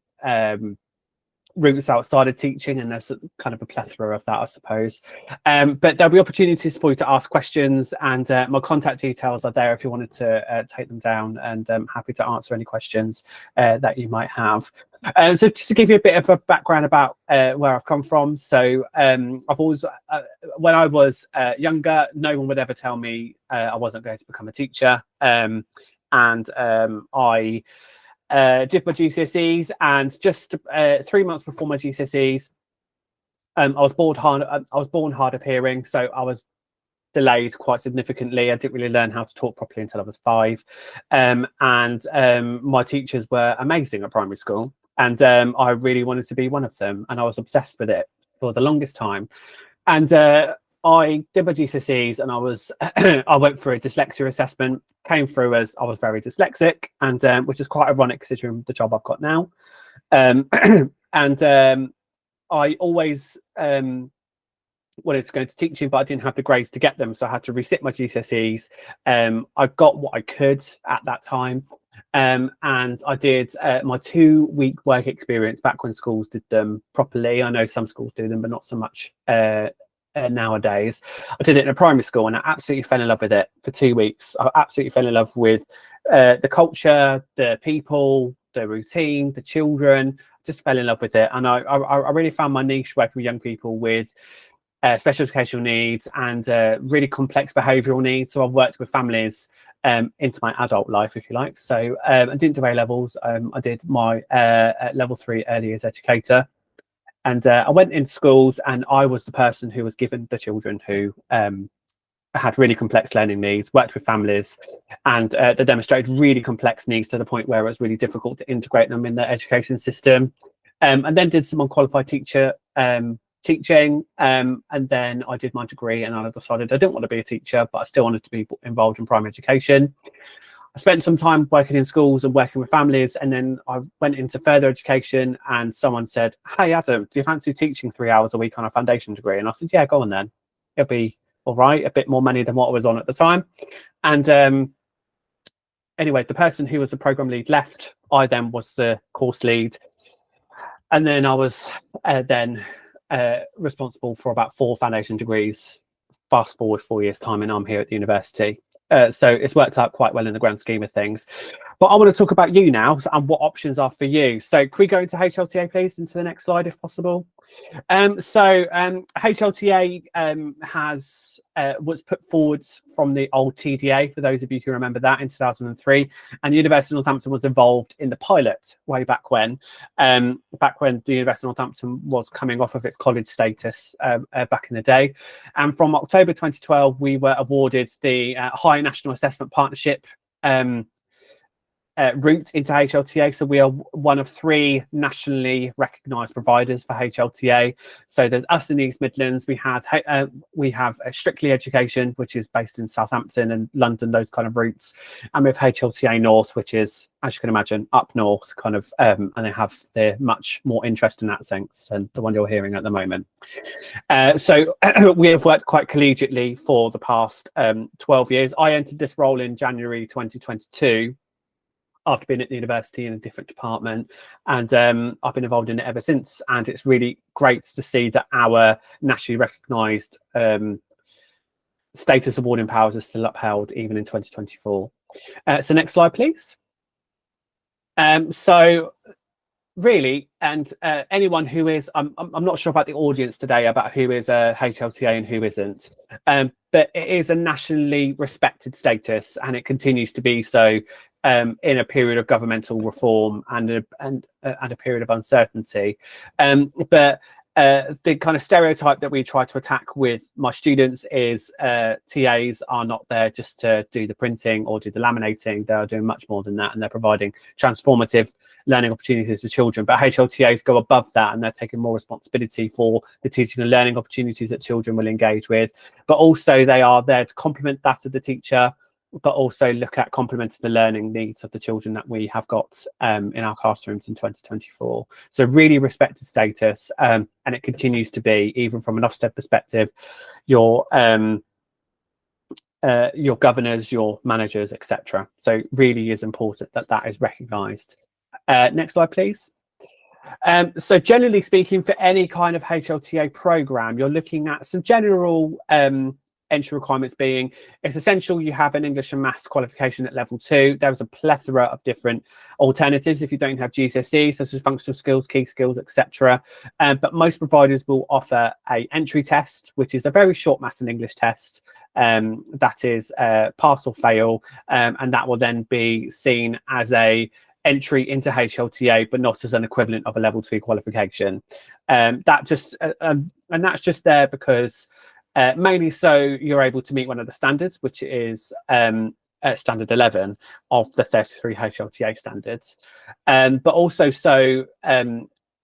routes outside of teaching, and there's kind of a plethora of that, I suppose. But there'll be opportunities for you to ask questions, and my contact details are there if you wanted to take them down, and I'm happy to answer any questions that you might have. So just to give you a bit of a background about where I've come from. So I've always, when I was younger, no one would ever tell me I wasn't going to become a teacher. And I did my GCSEs, and just 3 months before my GCSEs, I was born hard of hearing, so I was delayed quite significantly. I didn't really learn how to talk properly until I was 5, and my teachers were amazing at primary school, and I really wanted to be one of them, and I was obsessed with it for the longest time. And I did my GCSEs and I was I went through a dyslexia assessment, came through as I was very dyslexic, and which is quite ironic considering the job I've got now. And I always wanted to go into teaching, but I didn't have the grades to get them, so I had to resit my GCSEs. I got what I could at that time, and I did my 2-week work experience back when schools did them properly. I know some schools do them, but not so much nowadays. I did it in a primary school, and I absolutely fell in love with it for 2 weeks. I absolutely fell in love with the culture, the people, the routine, the children. Just fell in love with it, and I really found my niche working with young people with special educational needs and really complex behavioural needs. So I've worked with families into my adult life, if you like. So I didn't do A-levels. I did my level 3 early years educator, and I went into schools, and I was the person who was given the children who had really complex learning needs, worked with families, and they demonstrated really complex needs to the point where it was really difficult to integrate them in the education system. And then did some unqualified teacher teaching, and then I did my degree, and I decided I didn't want to be a teacher, but I still wanted to be involved in primary education. I spent some time working in schools and working with families, and then I went into further education, and someone said, "Hey Adam, do you fancy teaching 3 hours a week on a foundation degree?" And I said, "Yeah, go on then. It'll be all right, a bit more money than what I was on at the time." And anyway, the person who was the program lead left. I then was the course lead, and then I was responsible for about 4 foundation degrees. Fast forward 4 years time, and I'm here at the university. So it's worked out quite well in the grand scheme of things. But I want to talk about you now and what options are for you. So can we go into HLTA, please, into the next slide, if possible? HLTA was put forward from the old TDA, for those of you who remember that, in 2003, and the University of Northampton was involved in the pilot way back when the University of Northampton was coming off of its college status back in the day. And from October 2012, we were awarded the High National Assessment Partnership route into HLTA. So we are one of 3 nationally recognised providers for HLTA. So there's us in the East Midlands. We have Strictly Education, which is based in Southampton and London, those kind of routes, and we have HLTA North, which is, as you can imagine, up north, kind of, and they have their much more interest in that sense than the one you're hearing at the moment. So we have worked quite collegiately for the past 12 years. I entered this role in January 2022. After being at the university in a different department, and I've been involved in it ever since. And it's really great to see that our nationally recognised status awarding powers are still upheld even in 2024. So next slide, please. So really, and anyone who is, I'm not sure about the audience today about who is a HLTA and who isn't, but it is a nationally respected status, and it continues to be so. In a period of governmental reform and a period of uncertainty, but the kind of stereotype that we try to attack with my students is TAs are not there just to do the printing or do the laminating. They are doing much more than that, and they're providing transformative learning opportunities to children. But HLTAs go above that, and they're taking more responsibility for the teaching and learning opportunities that children will engage with. But also they are there to complement that of the teacher, but also look at complementing the learning needs of the children that we have got in our classrooms in 2024. So really respected status, and it continues to be, even from an Ofsted perspective, your governors, your managers, etc. So really is important that that is recognised. Next slide, please. So generally speaking, for any kind of HLTA programme, you're looking at some general entry requirements being, it's essential you have an English and Maths qualification at level 2. There's a plethora of different alternatives if you don't have GCSE, such as functional skills, key skills, etc. But most providers will offer a entry test, which is a very short Maths and English test that is pass or fail, and that will then be seen as a entry into HLTA, but not as an equivalent of a level 2 qualification. And that's just there because mainly so you're able to meet one of the standards, which is standard 11 of the 33 HLTA standards, but also so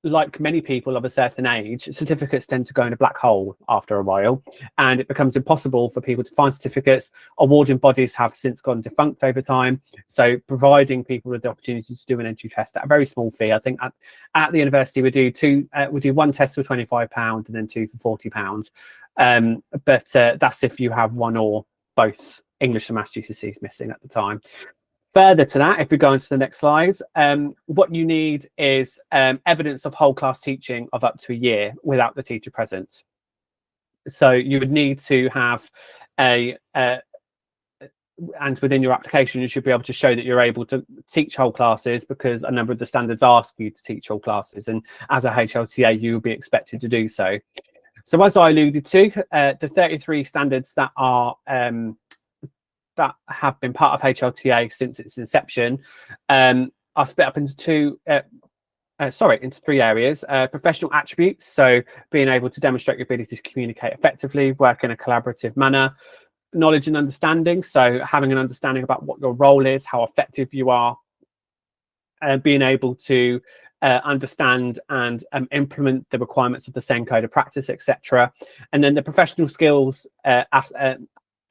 like many people of a certain age, certificates tend to go in a black hole after a while, and it becomes impossible for people to find certificates. Awarding bodies have since gone defunct over time, so providing people with the opportunity to do an entry test at a very small fee. I think at the university we do one test for £25 and then two for £40, but that's if you have one or both English and Maths GCSEs missing at the time. Further to that, if we go into the next slide, what you need is evidence of whole class teaching of up to a year without the teacher present. So you would need to have and within your application, you should be able to show that you're able to teach whole classes, because a number of the standards ask you to teach whole classes. And as a HLTA, you will be expected to do so. So as I alluded to, the 33 standards that are that have been part of HLTA since its inception are split up into three areas. Professional attributes, so being able to demonstrate your ability to communicate effectively, work in a collaborative manner. Knowledge and understanding, so having an understanding about what your role is, how effective you are, being able to understand and implement the requirements of the same code of practice, etc. And then the professional skills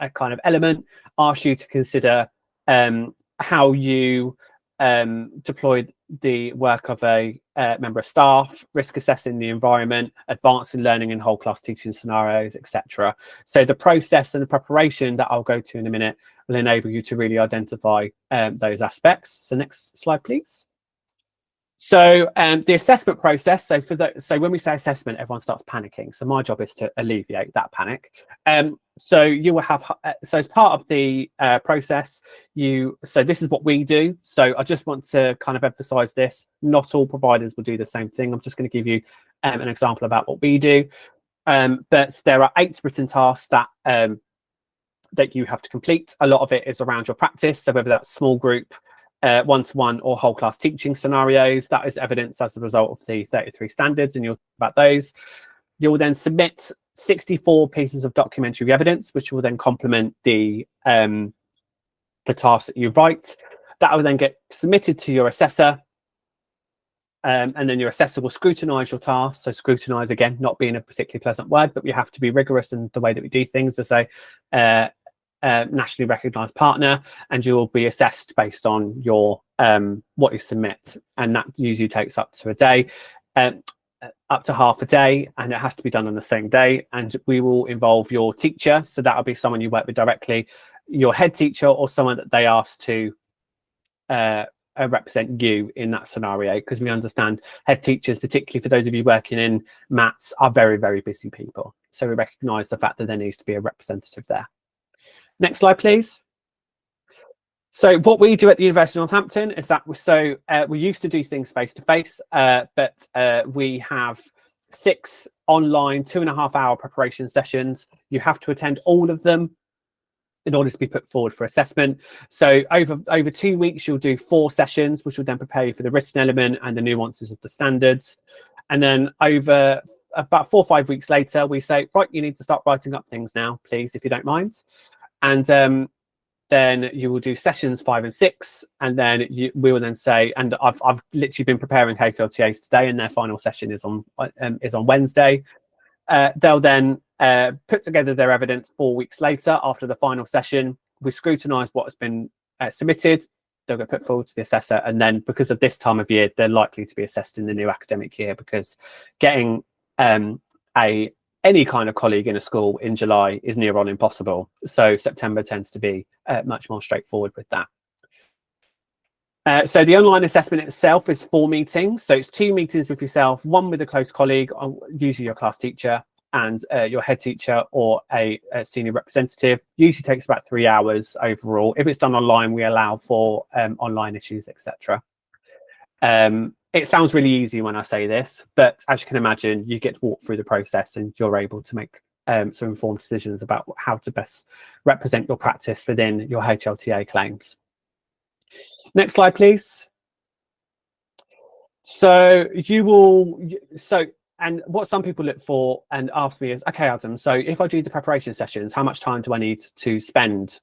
a kind of element asks you to consider how you deploy the work of a member of staff, risk assessing the environment, advancing learning in whole class teaching scenarios, etc. So the process and the preparation that I'll go to in a minute will enable you to really identify those aspects. So next slide, please. So the assessment process, so when we say assessment, everyone starts panicking. So my job is to alleviate that panic. So you will have, so as part of the process, so this is what we do. So I just want to kind of emphasize this. Not all providers will do the same thing. I'm just going to give you an example about what we do. But there are 8 written tasks that you have to complete. A lot of it is around your practice. So whether that's small group, one-to-one or whole class teaching scenarios, that is evidence as a result of the 33 standards, and you'll talk about those. You'll then submit 64 pieces of documentary evidence, which will then complement the tasks that you write. That will then get submitted to your assessor, and then your assessor will scrutinise your tasks. So scrutinise, again, not being a particularly pleasant word, but we have to be rigorous in the way that we do things as a nationally recognised partner, and you will be assessed based on your what you submit, and that usually takes up to a day, up to half a day, and it has to be done on the same day. And we will involve your teacher, so that will be someone you work with directly, your head teacher, or someone that they ask to represent you in that scenario, because we understand head teachers, particularly for those of you working in maths, are very, very busy people. So we recognise the fact that there needs to be a representative there. Next slide, please. So what we do at the University of Northampton is that we used to do things face-to-face, but we have 6 online 2.5-hour preparation sessions. You have to attend all of them in order to be put forward for assessment. So over 2 weeks, you'll do 4 sessions, which will then prepare you for the written element and the nuances of the standards. And then over about 4 or 5 weeks later, we say, right, you need to start writing up things now, please, if you don't mind. And then you will do sessions 5 and 6, and then we will then say, and I've literally been preparing HLTAs today, and their final session is on Wednesday. They'll then put together their evidence 4 weeks later after the final session. We scrutinise what has been submitted. They'll get put forward to the assessor, and then because of this time of year, they're likely to be assessed in the new academic year, because getting any kind of colleague in a school in July is near on impossible. So September tends to be much more straightforward with that. So the online assessment itself is 4 meetings. So it's 2 meetings with yourself, 1 with a close colleague, usually your class teacher, and your head teacher or a senior representative. Usually takes about 3 hours overall. If it's done online, we allow for online issues, etc. It sounds really easy when I say this, but as you can imagine, you get to walk through the process and you're able to make some informed decisions about how to best represent your practice within your HLTA claims. Next slide, please. And what some people look for and ask me is, okay, Adam, so if I do the preparation sessions, how much time do I need to spend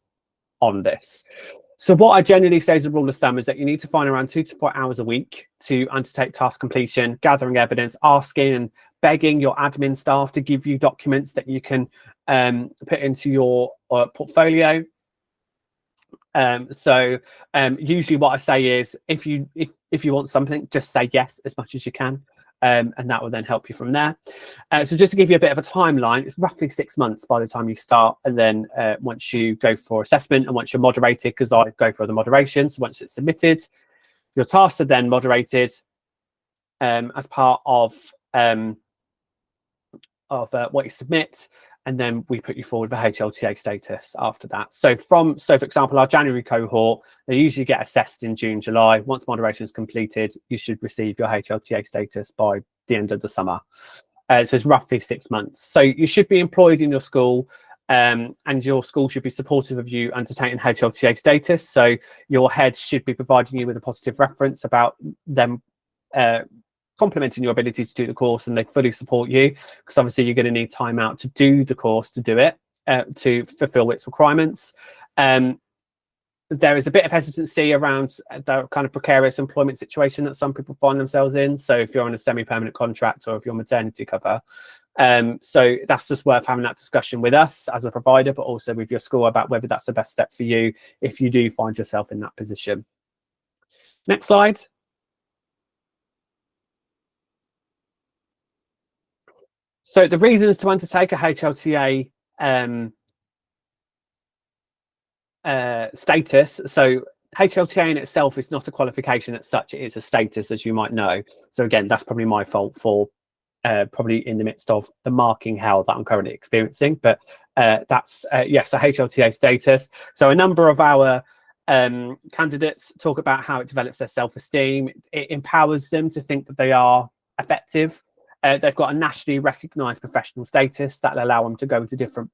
on this? So what I generally say as a rule of thumb is that you need to find around 2 to 4 hours a week to undertake task completion, gathering evidence, asking and begging your admin staff to give you documents that you can put into your portfolio. Usually what I say is if you want something, just say yes as much as you can. And that will then help you from there. So just to give you a bit of a timeline, it's roughly 6 months by the time you start. And then once you go for assessment and once you're moderated, because I go for the moderation, so once it's submitted, your tasks are then moderated as part of what you submit. And then we put you forward for HLTA status after that. So for example, our January cohort, they usually get assessed in June, July. Once moderation is completed, you should receive your HLTA status by the end of the summer. So it's roughly 6 months. So you should be employed in your school, and your school should be supportive of you undertaking HLTA status. So your head should be providing you with a positive reference about them complementing your ability to do the course, and they fully support you, because obviously you're going to need time out to do the course, to do it, to fulfill its requirements. There is a bit of hesitancy around the kind of precarious employment situation that some people find themselves in. So if you're on a semi-permanent contract or if you're maternity cover, so that's just worth having that discussion with us as a provider, but also with your school about whether that's the best step for you if you do find yourself in that position. Next slide. So the reasons to undertake a HLTA status. So HLTA in itself is not a qualification as such, it is a status, as you might know. So again, that's probably my fault for probably in the midst of the marking hell that I'm currently experiencing. But that's, yes, a HLTA status. So a number of our candidates talk about how it develops their self-esteem. It empowers them to think that they are effective. They've got a nationally recognised professional status that will allow them to go into different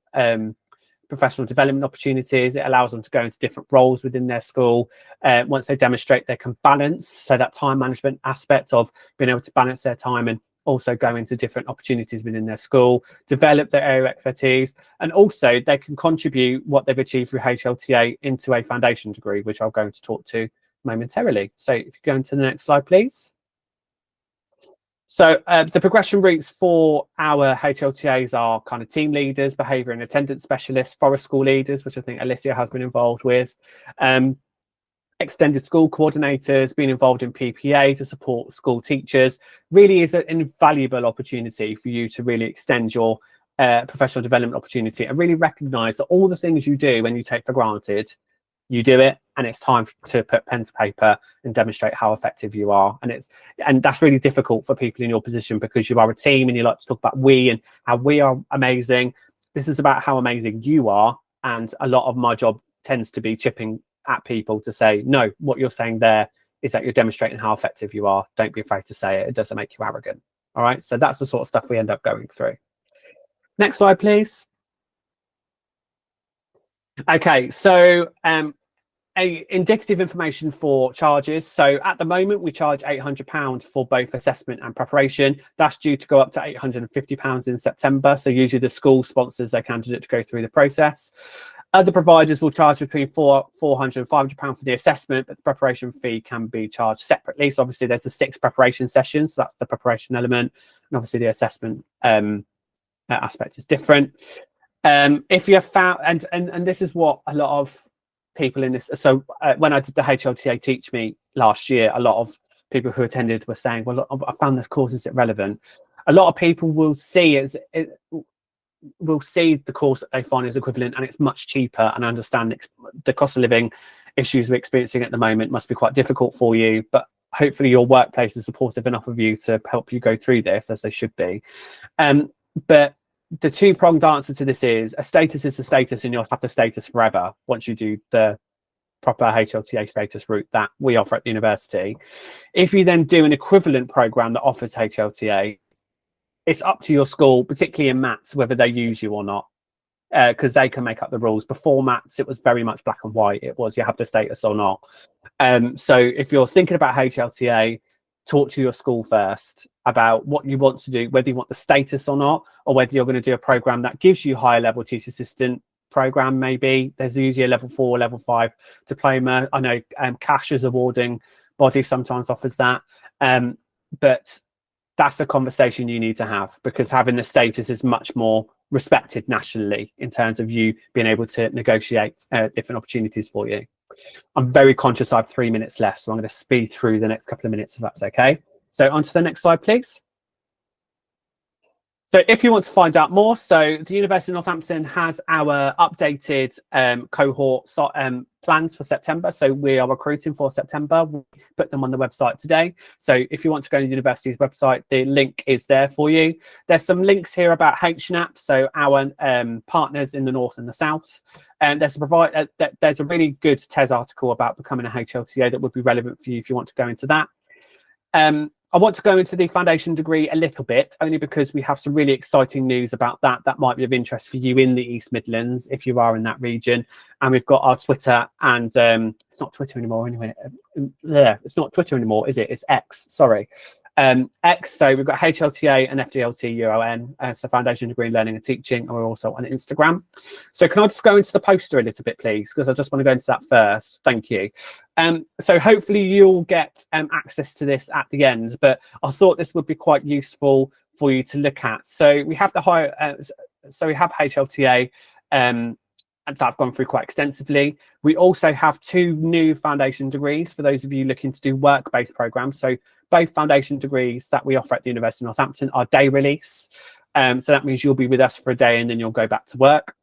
professional development opportunities. It allows them to go into different roles within their school. Once they demonstrate they can balance, so that time management aspect of being able to balance their time and also go into different opportunities within their school, develop their area of expertise, and also they can contribute what they've achieved through HLTA into a foundation degree, which I'm going to talk to momentarily. So if you go into the next slide, please. So the progression routes for our HLTAs are kind of team leaders, behaviour and attendance specialists, forest school leaders, which I think Alicia has been involved with, extended school coordinators, being involved in PPA to support school teachers. Really is an invaluable opportunity for you to really extend your professional development opportunity and really recognise that all the things you do when you take for granted, you do it, and it's time to put pen to paper and demonstrate how effective you are. And that's really difficult for people in your position, because you are a team and you like to talk about we and how we are amazing. This is about how amazing you are, and a lot of my job tends to be chipping at people to say, no, what you're saying there is that you're demonstrating how effective you are. Don't be afraid to say it. It doesn't make you arrogant. All right, so that's the sort of stuff we end up going through. Next slide, please. Okay, so indicative information for charges. So at the moment, we charge £800 for both assessment and preparation. That's due to go up to £850 in September. So usually the school sponsors their candidate to go through the process. Other providers will charge between £400 and £500 for the assessment, but the preparation fee can be charged separately. So obviously there's the 6 preparation sessions, so that's the preparation element, and obviously the assessment aspect is different. If you have found, and this is what a lot of people in this, so when I did the HLTA TeachMeet last year, a lot of people who attended were saying, well, I found this course is irrelevant. A lot of people will see the course that they find is equivalent, and it's much cheaper, and I understand the cost of living issues we're experiencing at the moment must be quite difficult for you, but hopefully your workplace is supportive enough of you to help you go through this, as they should be. But the two-pronged answer to this is a status is a status, and you'll have the status forever once you do the proper HLTA status route that we offer at the university. If you then do an equivalent program that offers HLTA, it's up to your school, particularly in maths, whether they use you or not, because they can make up the rules. Before maths, it was very much black and white. It was you have the status or not. So if you're thinking about HLTA, talk to your school first about what you want to do, whether you want the status or not, or whether you're going to do a program that gives you higher level teacher assistant program, maybe. There's usually a level 4, level 5 diploma. I know Cash as awarding body sometimes offers that. But that's a conversation you need to have, because having the status is much more respected nationally in terms of you being able to negotiate different opportunities for you. I'm very conscious I have 3 minutes left, so I'm going to speed through the next couple of minutes if that's okay. So on to the next slide, please. So if you want to find out more, so the University of Northampton has our updated cohort plans for September. So we are recruiting for September. We put them on the website today. So if you want to go to the university's website, the link is there for you. There's some links here about HNAP, so our partners in the north and the south. And there's a really good TES article about becoming a HLTA that would be relevant for you if you want to go into that. I want to go into the foundation degree a little bit, only because we have some really exciting news about that might be of interest for you in the East Midlands if you are in that region. And we've got our Twitter, and it's not Twitter anymore anyway. It's not Twitter anymore, is it? It's X, sorry. X, so we've got HLTA and FDLT UON, so Foundation Degree in Learning and Teaching, and we're also on Instagram. So can I just go into the poster a little bit, please, because I just want to go into that first. Thank you. So hopefully you'll get access to this at the end, but I thought this would be quite useful for you to look at. So we have the we have HLTA and that I've gone through quite extensively. We also have 2 new foundation degrees for those of you looking to do work-based programs. So both foundation degrees that we offer at the University of Northampton are day release. So that means you'll be with us for a day and then you'll go back to work.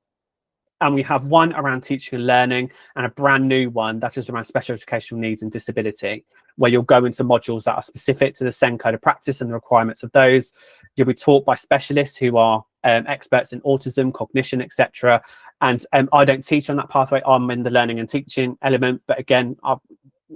And we have one around teaching and learning, and a brand new one that is around special educational needs and disability, where you'll go into modules that are specific to the SEN code of practice and the requirements of those. You'll be taught by specialists who are experts in autism, cognition, etc. And I don't teach on that pathway. I'm in the learning and teaching element, but again,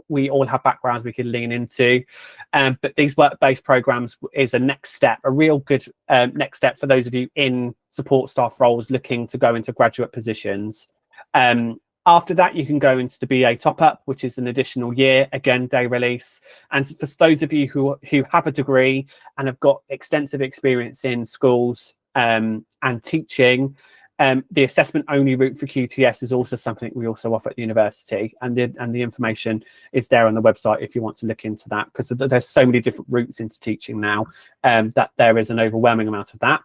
we all have backgrounds we can lean into. But these work-based programs is a next step, a real good next step for those of you in support staff roles looking to go into graduate positions. After that, you can go into the BA top-up, which is an additional year, again, day release. And for those of you who have a degree and have got extensive experience in schools and teaching, the assessment only route for QTS is also something we also offer at the university, and the information is there on the website if you want to look into that, because there's so many different routes into teaching now that there is an overwhelming amount of that.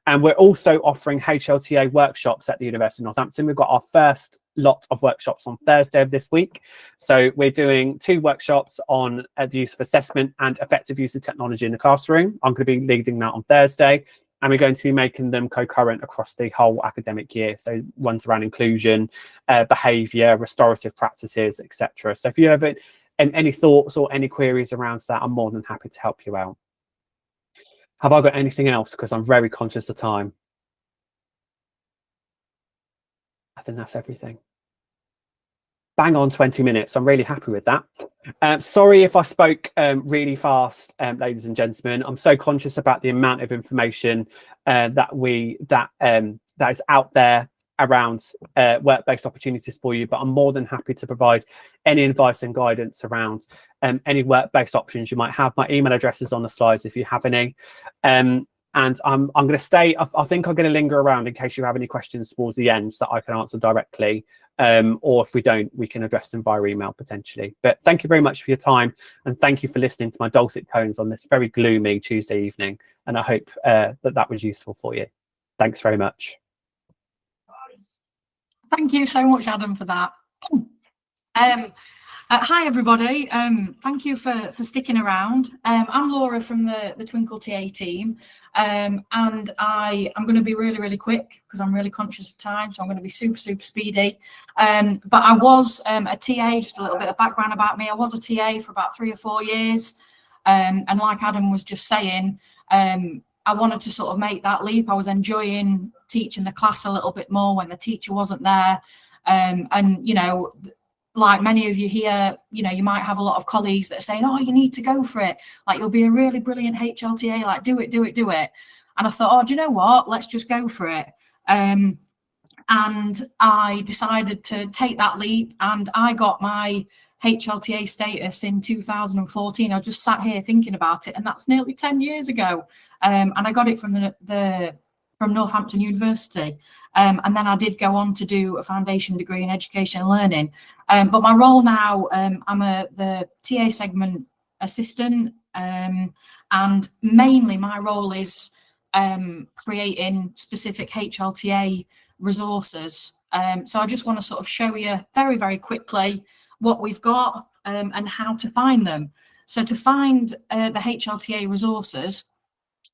And we're also offering HLTA workshops at the University of Northampton. We've got our first lot of workshops on Thursday of this week. So we're doing 2 workshops on the use of assessment and effective use of technology in the classroom. I'm going to be leading that on Thursday. And we're going to be making them concurrent across the whole academic year. So ones around inclusion, behaviour, restorative practices, etc. So if you have any thoughts or any queries around that, I'm more than happy to help you out. Have I got anything else? Because I'm very conscious of time. I think that's everything. Bang on 20 minutes. I'm really happy with that. Sorry if I spoke really fast, ladies and gentlemen. I'm so conscious about the amount of information that is out there around work-based opportunities for you, but I'm more than happy to provide any advice and guidance around any work-based options you might have. My email address is on the slides if you have any. And I'm going to stay. I think I'm going to linger around in case you have any questions towards the end that I can answer directly. Or if we don't, we can address them via email potentially. But thank you very much for your time. And thank you for listening to my dulcet tones on this very gloomy Tuesday evening. And I hope that was useful for you. Thanks very much. Thank you so much, Adam, for that. Hi, everybody. Thank you for sticking around. I'm Laura from the Twinkl TA team, and I'm going to be really, really quick because I'm really conscious of time, so I'm going to be super, super speedy. But I was a TA, just a little bit of background about me. I was a TA for about 3 or 4 years, and like Adam was just saying, I wanted to sort of make that leap. I was enjoying teaching the class a little bit more when the teacher wasn't there, and you know, like many of you here, you know, you might have a lot of colleagues that are saying, oh, you need to go for it. Like, you'll be a really brilliant HLTA, like, do it, do it, do it. And I thought, oh, do you know what? Let's just go for it. And I decided to take that leap, and I got my HLTA status in 2014. I just sat here thinking about it, and that's nearly 10 years ago. And I got it from from Northampton University. And then I did go on to do a foundation degree in education and learning. But my role now, I'm the TA segment assistant, and mainly my role is creating specific HLTA resources. So I just want to sort of show you very, very quickly what we've got and how to find them. So to find the HLTA resources,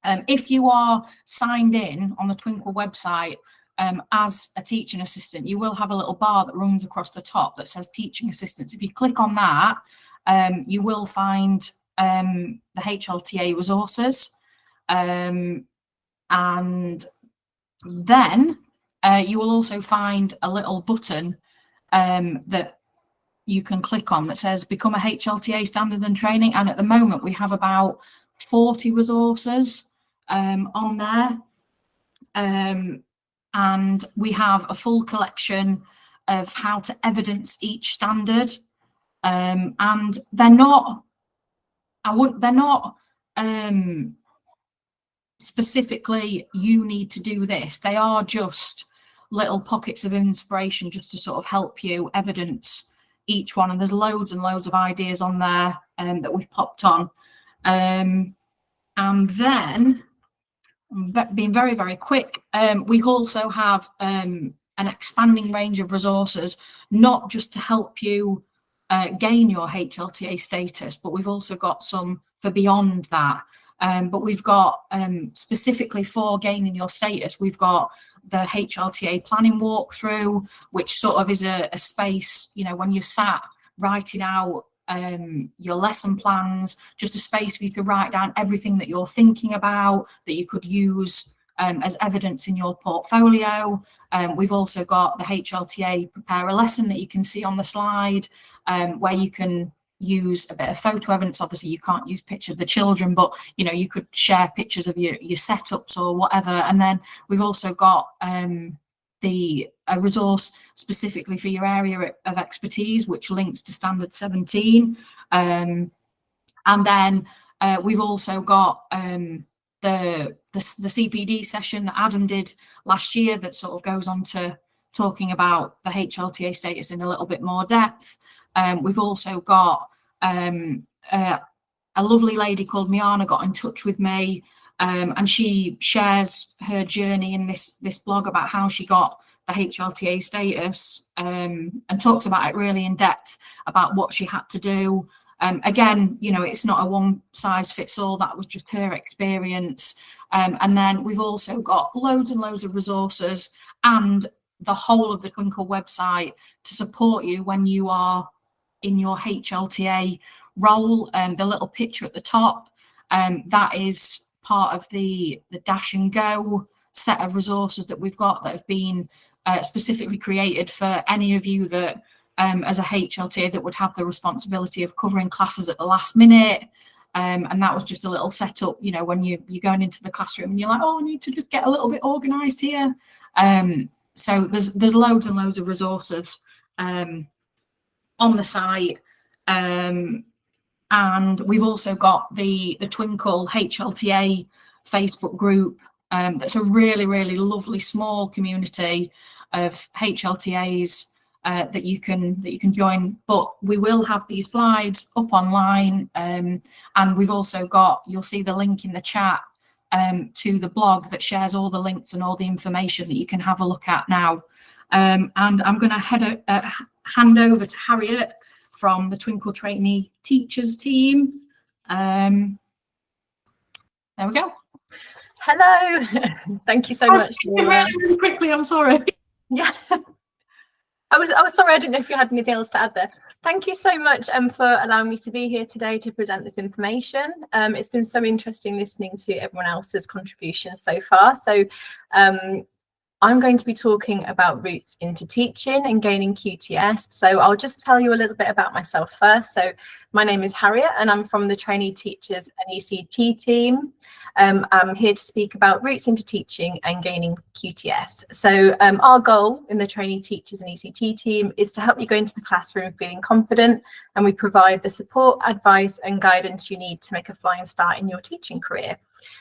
if you are signed in on the Twinkl website as a teaching assistant, you will have a little bar that runs across the top that says teaching assistants. If you click on that, you will find the HLTA resources. And then you will also find a little button that you can click on that says become a HLTA standards and training. And at the moment we have about 40 resources on there. And we have a full collection of how to evidence each standard. And they're not, they're not specifically you need to do this. They are just little pockets of inspiration just to sort of help you evidence each one. And there's loads and loads of ideas on there that we've popped on. And then, being very, very quick, we also have an expanding range of resources, not just to help you gain your HLTA status, but we've also got some for beyond that. But we've got specifically for gaining your status, we've got the HLTA planning walkthrough, which sort of is a space, you know, when you're sat writing out your lesson plans, just a space for you to write down everything that you're thinking about that you could use as evidence in your portfolio. We've also got the HLTA prepare a lesson that you can see on the slide, where you can use a bit of photo evidence. Obviously you can't use pictures of the children, but you know, you could share pictures of your setups or whatever. And then we've also got a resource specifically for your area of expertise, which links to standard 17. And then we've also got the CPD session that Adam did last year that sort of goes on to talking about the HLTA status in a little bit more depth. We've also got a lovely lady called Miana got in touch with me, and she shares her journey in this blog about how she got the HLTA status, and talks about it really in depth about what she had to do. Again, you know, it's not a one size fits all. That was just her experience. And then we've also got loads and loads of resources and the whole of the Twinkl website to support you when you are in your HLTA role. The little picture at the top, that is part of the Dash and Go set of resources that we've got that have been specifically created for any of you that as a HLTA that would have the responsibility of covering classes at the last minute. And that was just a little setup, you know, when you're going into the classroom and you're like, oh, I need to just get a little bit organized here. So there's loads and loads of resources on the site. And we've also got the Twinkl HLTA Facebook group. That's a really, really lovely small community of HLTAs that you can join. But we will have these slides up online, and we've also got, you'll see the link in the chat to the blog that shares all the links and all the information that you can have a look at now. And I'm going to hand over to Harriet from the Twinkl Trainee Teachers team. There we go. Hello. Thank you so much. Really quickly, I'm sorry. Yeah. I was sorry, I didn't know if you had anything else to add there. Thank you so much for allowing me to be here today to present this information. It's been so interesting listening to everyone else's contributions so far. So I'm going to be talking about routes into teaching and gaining QTS. So I'll just tell you a little bit about myself first. So my name is Harriet and I'm from the Trainee Teachers and ECT team. I'm here to speak about routes into teaching and gaining QTS. So our goal in the Trainee Teachers and ECT team is to help you go into the classroom feeling confident, and we provide the support, advice and guidance you need to make a flying start in your teaching career.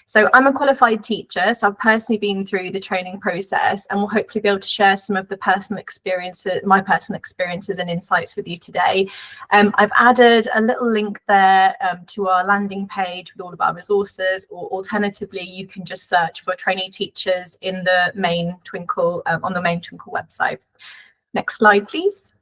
So I'm a qualified teacher, so I've personally been through the training process and will hopefully be able to share some of the personal experiences, my personal experiences and insights with you today. I've added a little link there to our landing page with all of our resources, or alternatively, you can just search for trainee teachers in the main Twinkl, on the main Twinkl website. Next slide, please.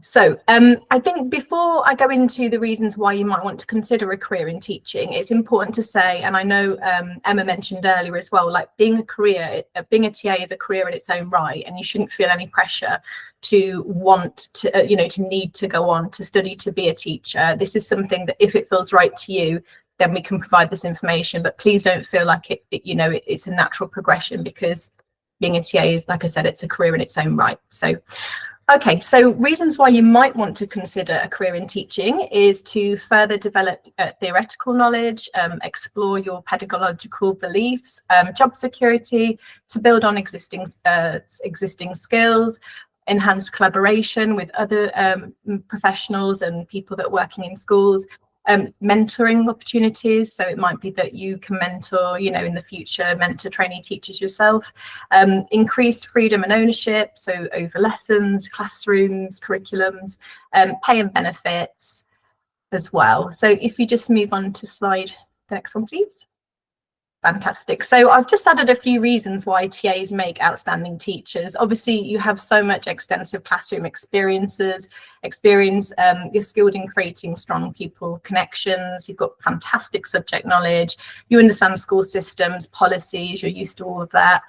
So I think before I go into the reasons why you might want to consider a career in teaching, it's important to say, and I know Emma mentioned earlier as well, like being a TA is a career in its own right, and you shouldn't feel any pressure to want to, to need to go on to study to be a teacher. This is something that if it feels right to you, then we can provide this information, but please don't feel like it's a natural progression, because being a TA is, like I said, it's a career in its own right. So okay, so reasons why you might want to consider a career in teaching is to further develop theoretical knowledge, explore your pedagogical beliefs, job security, to build on existing skills, enhance collaboration with other professionals and people that are working in schools, mentoring opportunities. So it might be that you can mentor, in the future, mentor trainee teachers yourself, increased freedom and ownership, so over lessons, classrooms, curriculums, pay and benefits as well. So if you just move on to the next one, please. Fantastic. So I've just added a few reasons why TAs make outstanding teachers. Obviously, you have so much extensive classroom experience. You're skilled in creating strong pupil connections. You've got fantastic subject knowledge. You understand school systems, policies. You're used to all of that.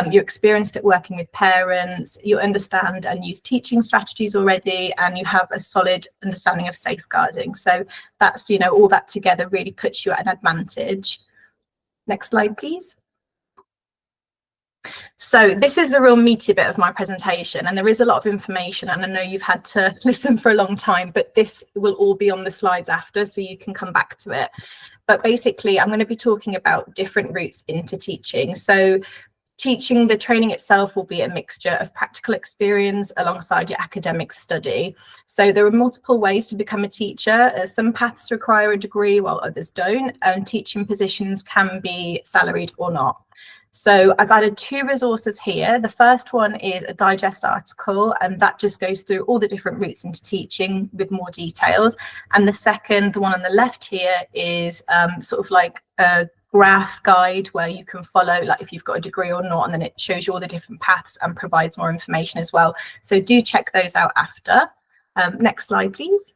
You're experienced at working with parents. You understand and use teaching strategies already, and you have a solid understanding of safeguarding. So that's, all that together really puts you at an advantage. Next slide, please. So this is the real meaty bit of my presentation, and there is a lot of information, and I know you've had to listen for a long time, but this will all be on the slides after, so you can come back to it. But basically, I'm going to be talking about different routes into teaching. So teaching, the training itself will be a mixture of practical experience alongside your academic study. So there are multiple ways to become a teacher. Some paths require a degree while others don't, and teaching positions can be salaried or not. So I've added two resources here. The first one is a digest article, and that just goes through all the different routes into teaching with more details. And the second, the one on the left here, is sort of like a graph guide where you can follow, like if you've got a degree or not, and then it shows you all the different paths and provides more information as well. So do check those out after. Next slide, please.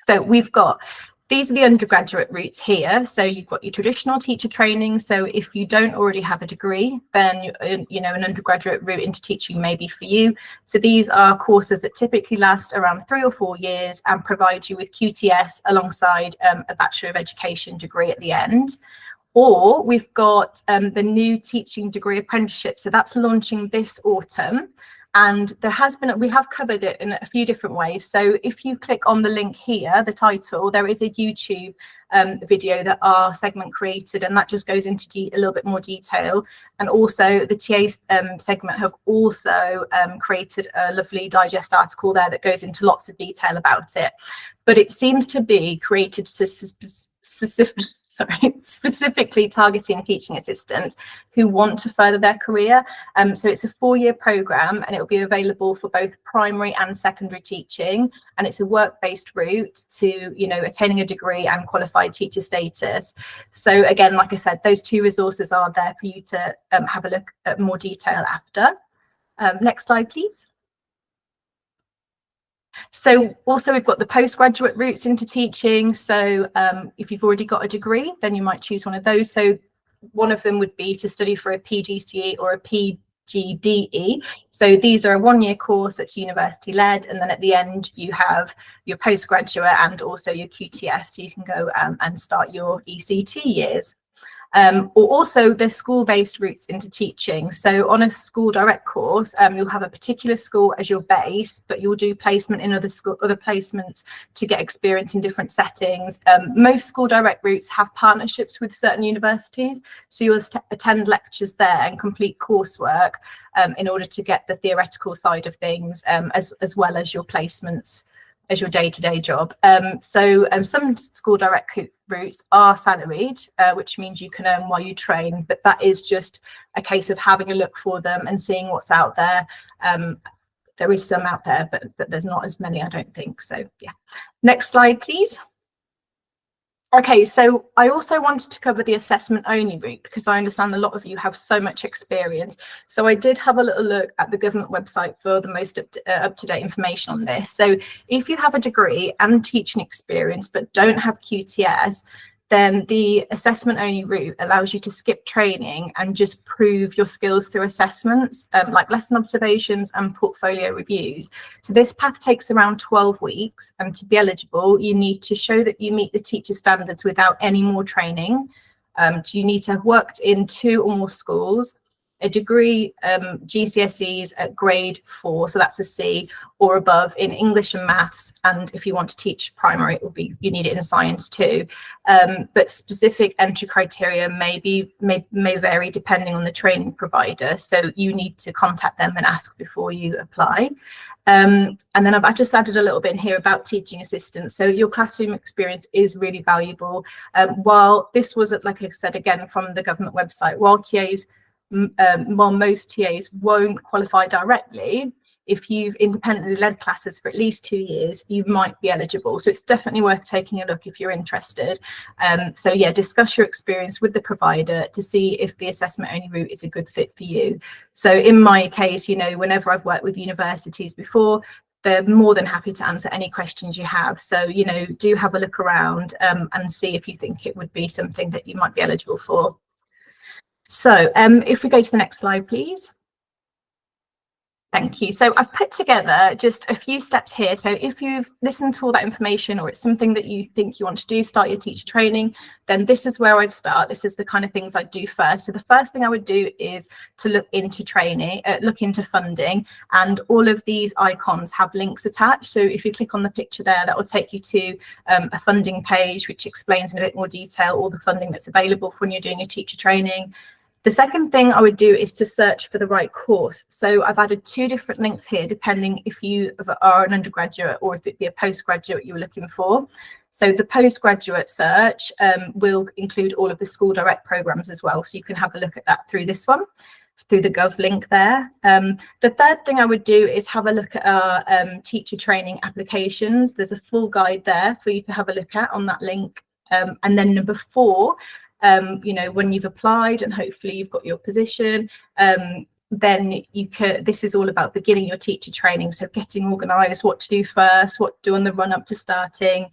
So these are the undergraduate routes here. So you've got your traditional teacher training. So if you don't already have a degree, then an undergraduate route into teaching may be for you. So these are courses that typically last around 3 or 4 years and provide you with QTS alongside a Bachelor of Education degree at the end. Or we've got the new teaching degree apprenticeship. So that's launching this autumn. And we have covered it in a few different ways. So if you click on the link here, the title, there is a YouTube video that our segment created, and that just goes into a little bit more detail. And also the TA segment have also created a lovely digest article there that goes into lots of detail about it. But it seems to be created specifically targeting teaching assistants who want to further their career. So it's a 4-year program, and it will be available for both primary and secondary teaching, and it's a work-based route to attaining a degree and qualified teacher status. So again, like I said, those two resources are there for you to have a look at more detail after. Next slide, please. So also we've got the postgraduate routes into teaching. So if you've already got a degree, then you might choose one of those. So one of them would be to study for a PGCE or a PGDE. So these are a 1-year course that's university led, and then at the end you have your postgraduate and also your QTS, so you can go and start your ECT years. Or also the school-based routes into teaching. So on a school direct course, you'll have a particular school as your base, but you'll do placement in other placements to get experience in different settings. Most school direct routes have partnerships with certain universities, so you'll attend lectures there and complete coursework in order to get the theoretical side of things, as well as your placements as your day-to-day job. Some school direct routes are salaried, which means you can earn while you train, but that is just a case of having a look for them and seeing what's out there. There is some out there, but there's not as many, I don't think. So yeah. Next slide, please. Okay, so I also wanted to cover the assessment only route because I understand a lot of you have so much experience. So I did have a little look at the government website for the most up-to-date information on this. So if you have a degree and teaching experience but don't have QTS, then the assessment only route allows you to skip training and just prove your skills through assessments, like lesson observations and portfolio reviews. So this path takes around 12 weeks, and to be eligible, you need to show that you meet the teacher standards without any more training. You need to have worked in 2 or more schools, a degree, GCSEs at grade 4, so that's a C or above in English and maths, and if you want to teach primary, it will be, you need it in science too. But specific entry criteria may vary depending on the training provider, so you need to contact them and ask before you apply. And then I've just added a little bit in here about teaching assistants. So your classroom experience is really valuable. While this was, like I said again from the government website, while most TAs won't qualify directly, if you've independently led classes for at least 2 years, you might be eligible. So it's definitely worth taking a look if you're interested. So yeah, discuss your experience with the provider to see if the assessment only route is a good fit for you. So in my case, you know, whenever I've worked with universities before, they're more than happy to answer any questions you have. So, you know, do have a look around and see if you think it would be something that you might be eligible for. So if we go to the next slide, please. Thank you. So I've put together just a few steps here. So if you've listened to all that information, or it's something that you think you want to do, start your teacher training, then this is where I'd start. This is the kind of things I'd do first. So the first thing I would do is to look into training, look into funding, and all of these icons have links attached. So if you click on the picture there, that will take you to a funding page, which explains in a bit more detail all the funding that's available for when you're doing your teacher training. The second thing I would do is to search for the right course. So I've added 2 different links here, depending if you are an undergraduate or if it be a postgraduate you were looking for. So the postgraduate search will include all of the school direct programs as well. So you can have a look at that through this one, through the Gov link there. The third thing I would do is have a look at our teacher training applications. There's a full guide there for you to have a look at on that link. And then number 4, you know, when you've applied and hopefully you've got your position, then you can, this is all about beginning your teacher training. So getting organised, what to do first, what to do on the run up to starting.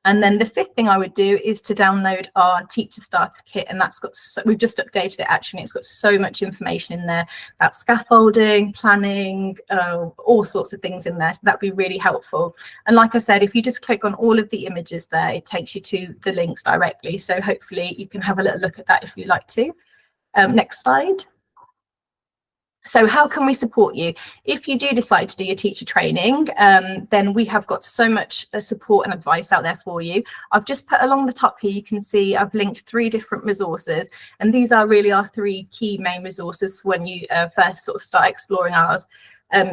And then the 5th thing I would do is to download our teacher starter kit, and that's got we've just updated it actually. It's got so much information in there about scaffolding, planning, all sorts of things in there. So that'd be really helpful. And like I said, if you just click on all of the images there, it takes you to the links directly. So hopefully you can have a little look at that if you'd like to. Next slide. So how can we support you? If you do decide to do your teacher training, then we have got so much support and advice out there for you. I've just put along the top here, you can see I've linked 3 different resources, and these are really our 3 key main resources when you first sort of start exploring ours.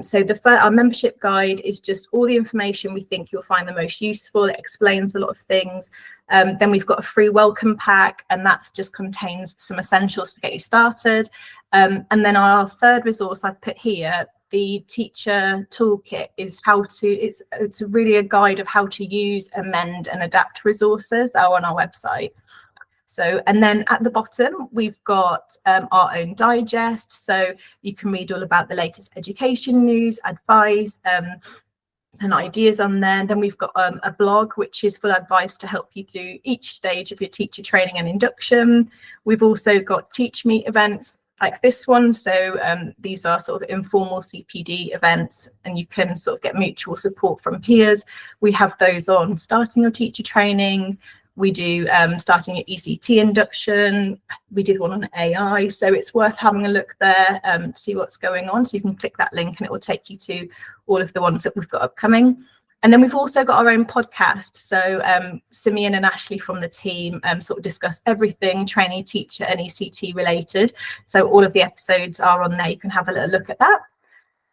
So our membership guide is just all the information we think you'll find the most useful. It explains a lot of things. Then we've got a free welcome pack, and that just contains some essentials to get you started. And then our 3rd resource I've put here, the teacher toolkit, is it's really a guide of how to use, amend and adapt resources that are on our website. So, and then at the bottom, we've got our own digest. So you can read all about the latest education news, advice, and ideas on there. And then we've got a blog, which is full advice to help you through each stage of your teacher training and induction. We've also got TeachMeet events like this one. So these are sort of informal CPD events, and you can sort of get mutual support from peers. We have those on starting your teacher training. We do starting your ECT induction. We did one on AI. So it's worth having a look there to see what's going on. So you can click that link and it will take you to all of the ones that we've got upcoming. And then we've also got our own podcast. So Simeon and Ashley from the team sort of discuss everything trainee, teacher and ECT related. So all of the episodes are on there. You can have a little look at that.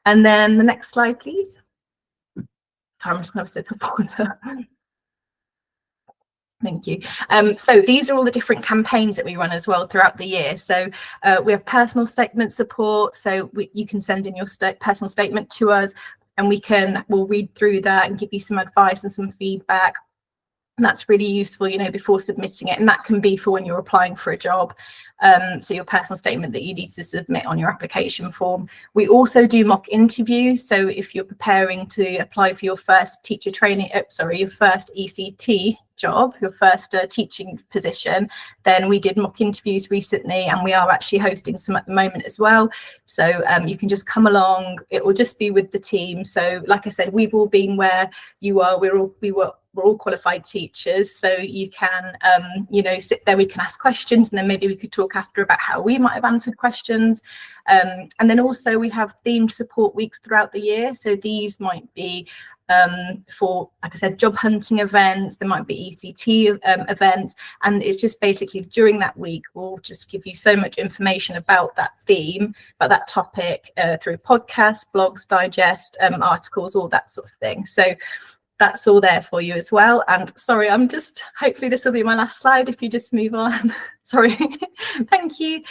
And then the next slide, please. I'm just going to have a sip of water. Thank you. So these are all the different campaigns that we run as well throughout the year. So we have personal statement support. So you can send in your personal statement to us, and we'll read through that and give you some advice and some feedback. And that's really useful, you know, before submitting it. And that can be for when you're applying for a job. So your personal statement that you need to submit on your application form. We also do mock interviews. So if you're preparing to apply for your first teacher training, your first ECT job, your first teaching position, then we did mock interviews recently, and we are actually hosting some at the moment as well. So you can just come along. It will just be with the team. So like I said, we've all been where you are. We're all qualified teachers, so you can you know, sit there, we can ask questions, and then maybe we could talk after about how we might have answered questions. And then also we have themed support weeks throughout the year. So these might be for, like I said, job hunting events, there might be ECT events, and it's just basically during that week we'll just give you so much information about that theme, about that topic, through podcasts, blogs, digest, articles, all that sort of thing. So that's all there for you as well. And sorry, hopefully this will be my last slide if you just move on. Sorry. Thank you.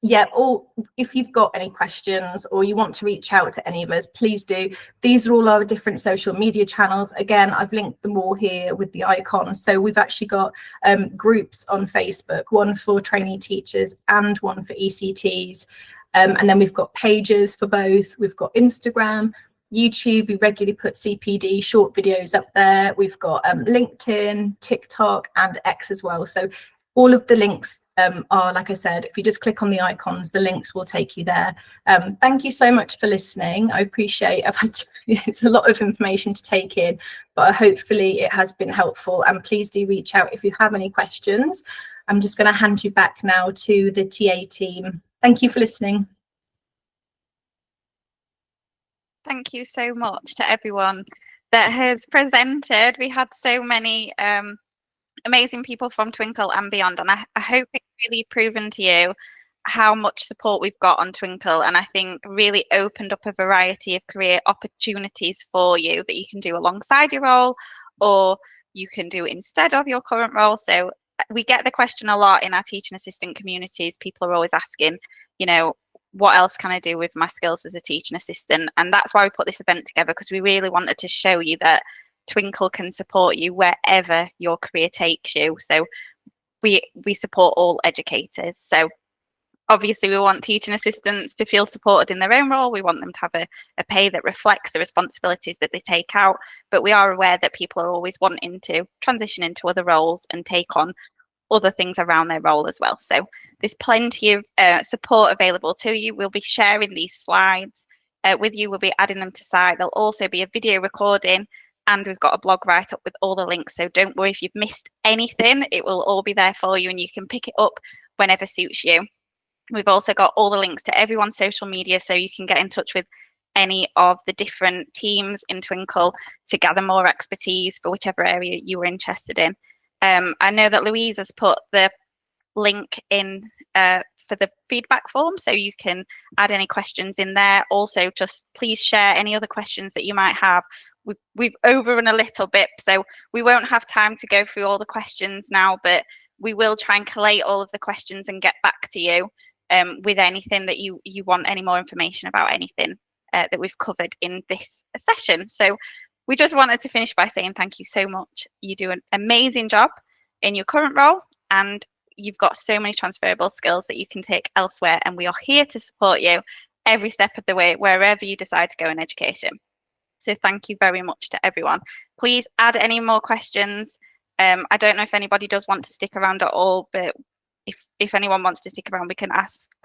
Yeah, or if you've got any questions or you want to reach out to any of us, please do. These are all our different social media channels. Again, I've linked them all here with the icons. So we've actually got groups on Facebook, one for trainee teachers and one for ECTs. And then we've got pages for both. We've got Instagram, YouTube. We regularly put CPD short videos up there. We've got LinkedIn, TikTok, and X as well. So all of the links are, like I said, if you just click on the icons, the links will take you there. Thank you so much for listening. I appreciate it's a lot of information to take in, but hopefully it has been helpful. And please do reach out if you have any questions. I'm just going to hand you back now to the TA team. Thank you for listening. Thank you so much to everyone that has presented. We had so many amazing people from Twinkl and beyond, and I hope it's really proven to you how much support we've got on Twinkl, and I think really opened up a variety of career opportunities for you that you can do alongside your role, or you can do instead of your current role. So we get the question a lot in our teaching assistant communities. People are always asking, you know, what else can I do with my skills as a teaching assistant? And that's why we put this event together, because we really wanted to show you that Twinkl can support you wherever your career takes you. So we support all educators. So obviously we want teaching assistants to feel supported in their own role. We want them to have a pay that reflects the responsibilities that they take out. But we are aware that people are always wanting to transition into other roles and take on other things around their role as well. So there's plenty of support available to you. We'll be sharing these slides with you. We'll be adding them to site. There'll also be a video recording, and we've got a blog write-up with all the links. So don't worry if you've missed anything. It will all be there for you, and you can pick it up whenever suits you. We've also got all the links to everyone's social media, so you can get in touch with any of the different teams in Twinkl to gather more expertise for whichever area you were interested in. I know that Louise has put the link in for the feedback form, so you can add any questions in there. Also, just please share any other questions that you might have. We've overrun a little bit, so we won't have time to go through all the questions now, but we will try and collate all of the questions and get back to you with anything that you want, any more information about anything that we've covered in this session. So we just wanted to finish by saying thank you so much. You do an amazing job in your current role, and you've got so many transferable skills that you can take elsewhere, and we are here to support you every step of the way, wherever you decide to go in education. So thank you very much to everyone. Please add any more questions. I don't know if anybody does want to stick around at all, but if anyone wants to stick around, we can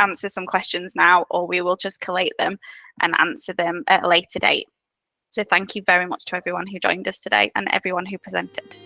answer some questions now, or we will just collate them and answer them at a later date. So thank you very much to everyone who joined us today and everyone who presented.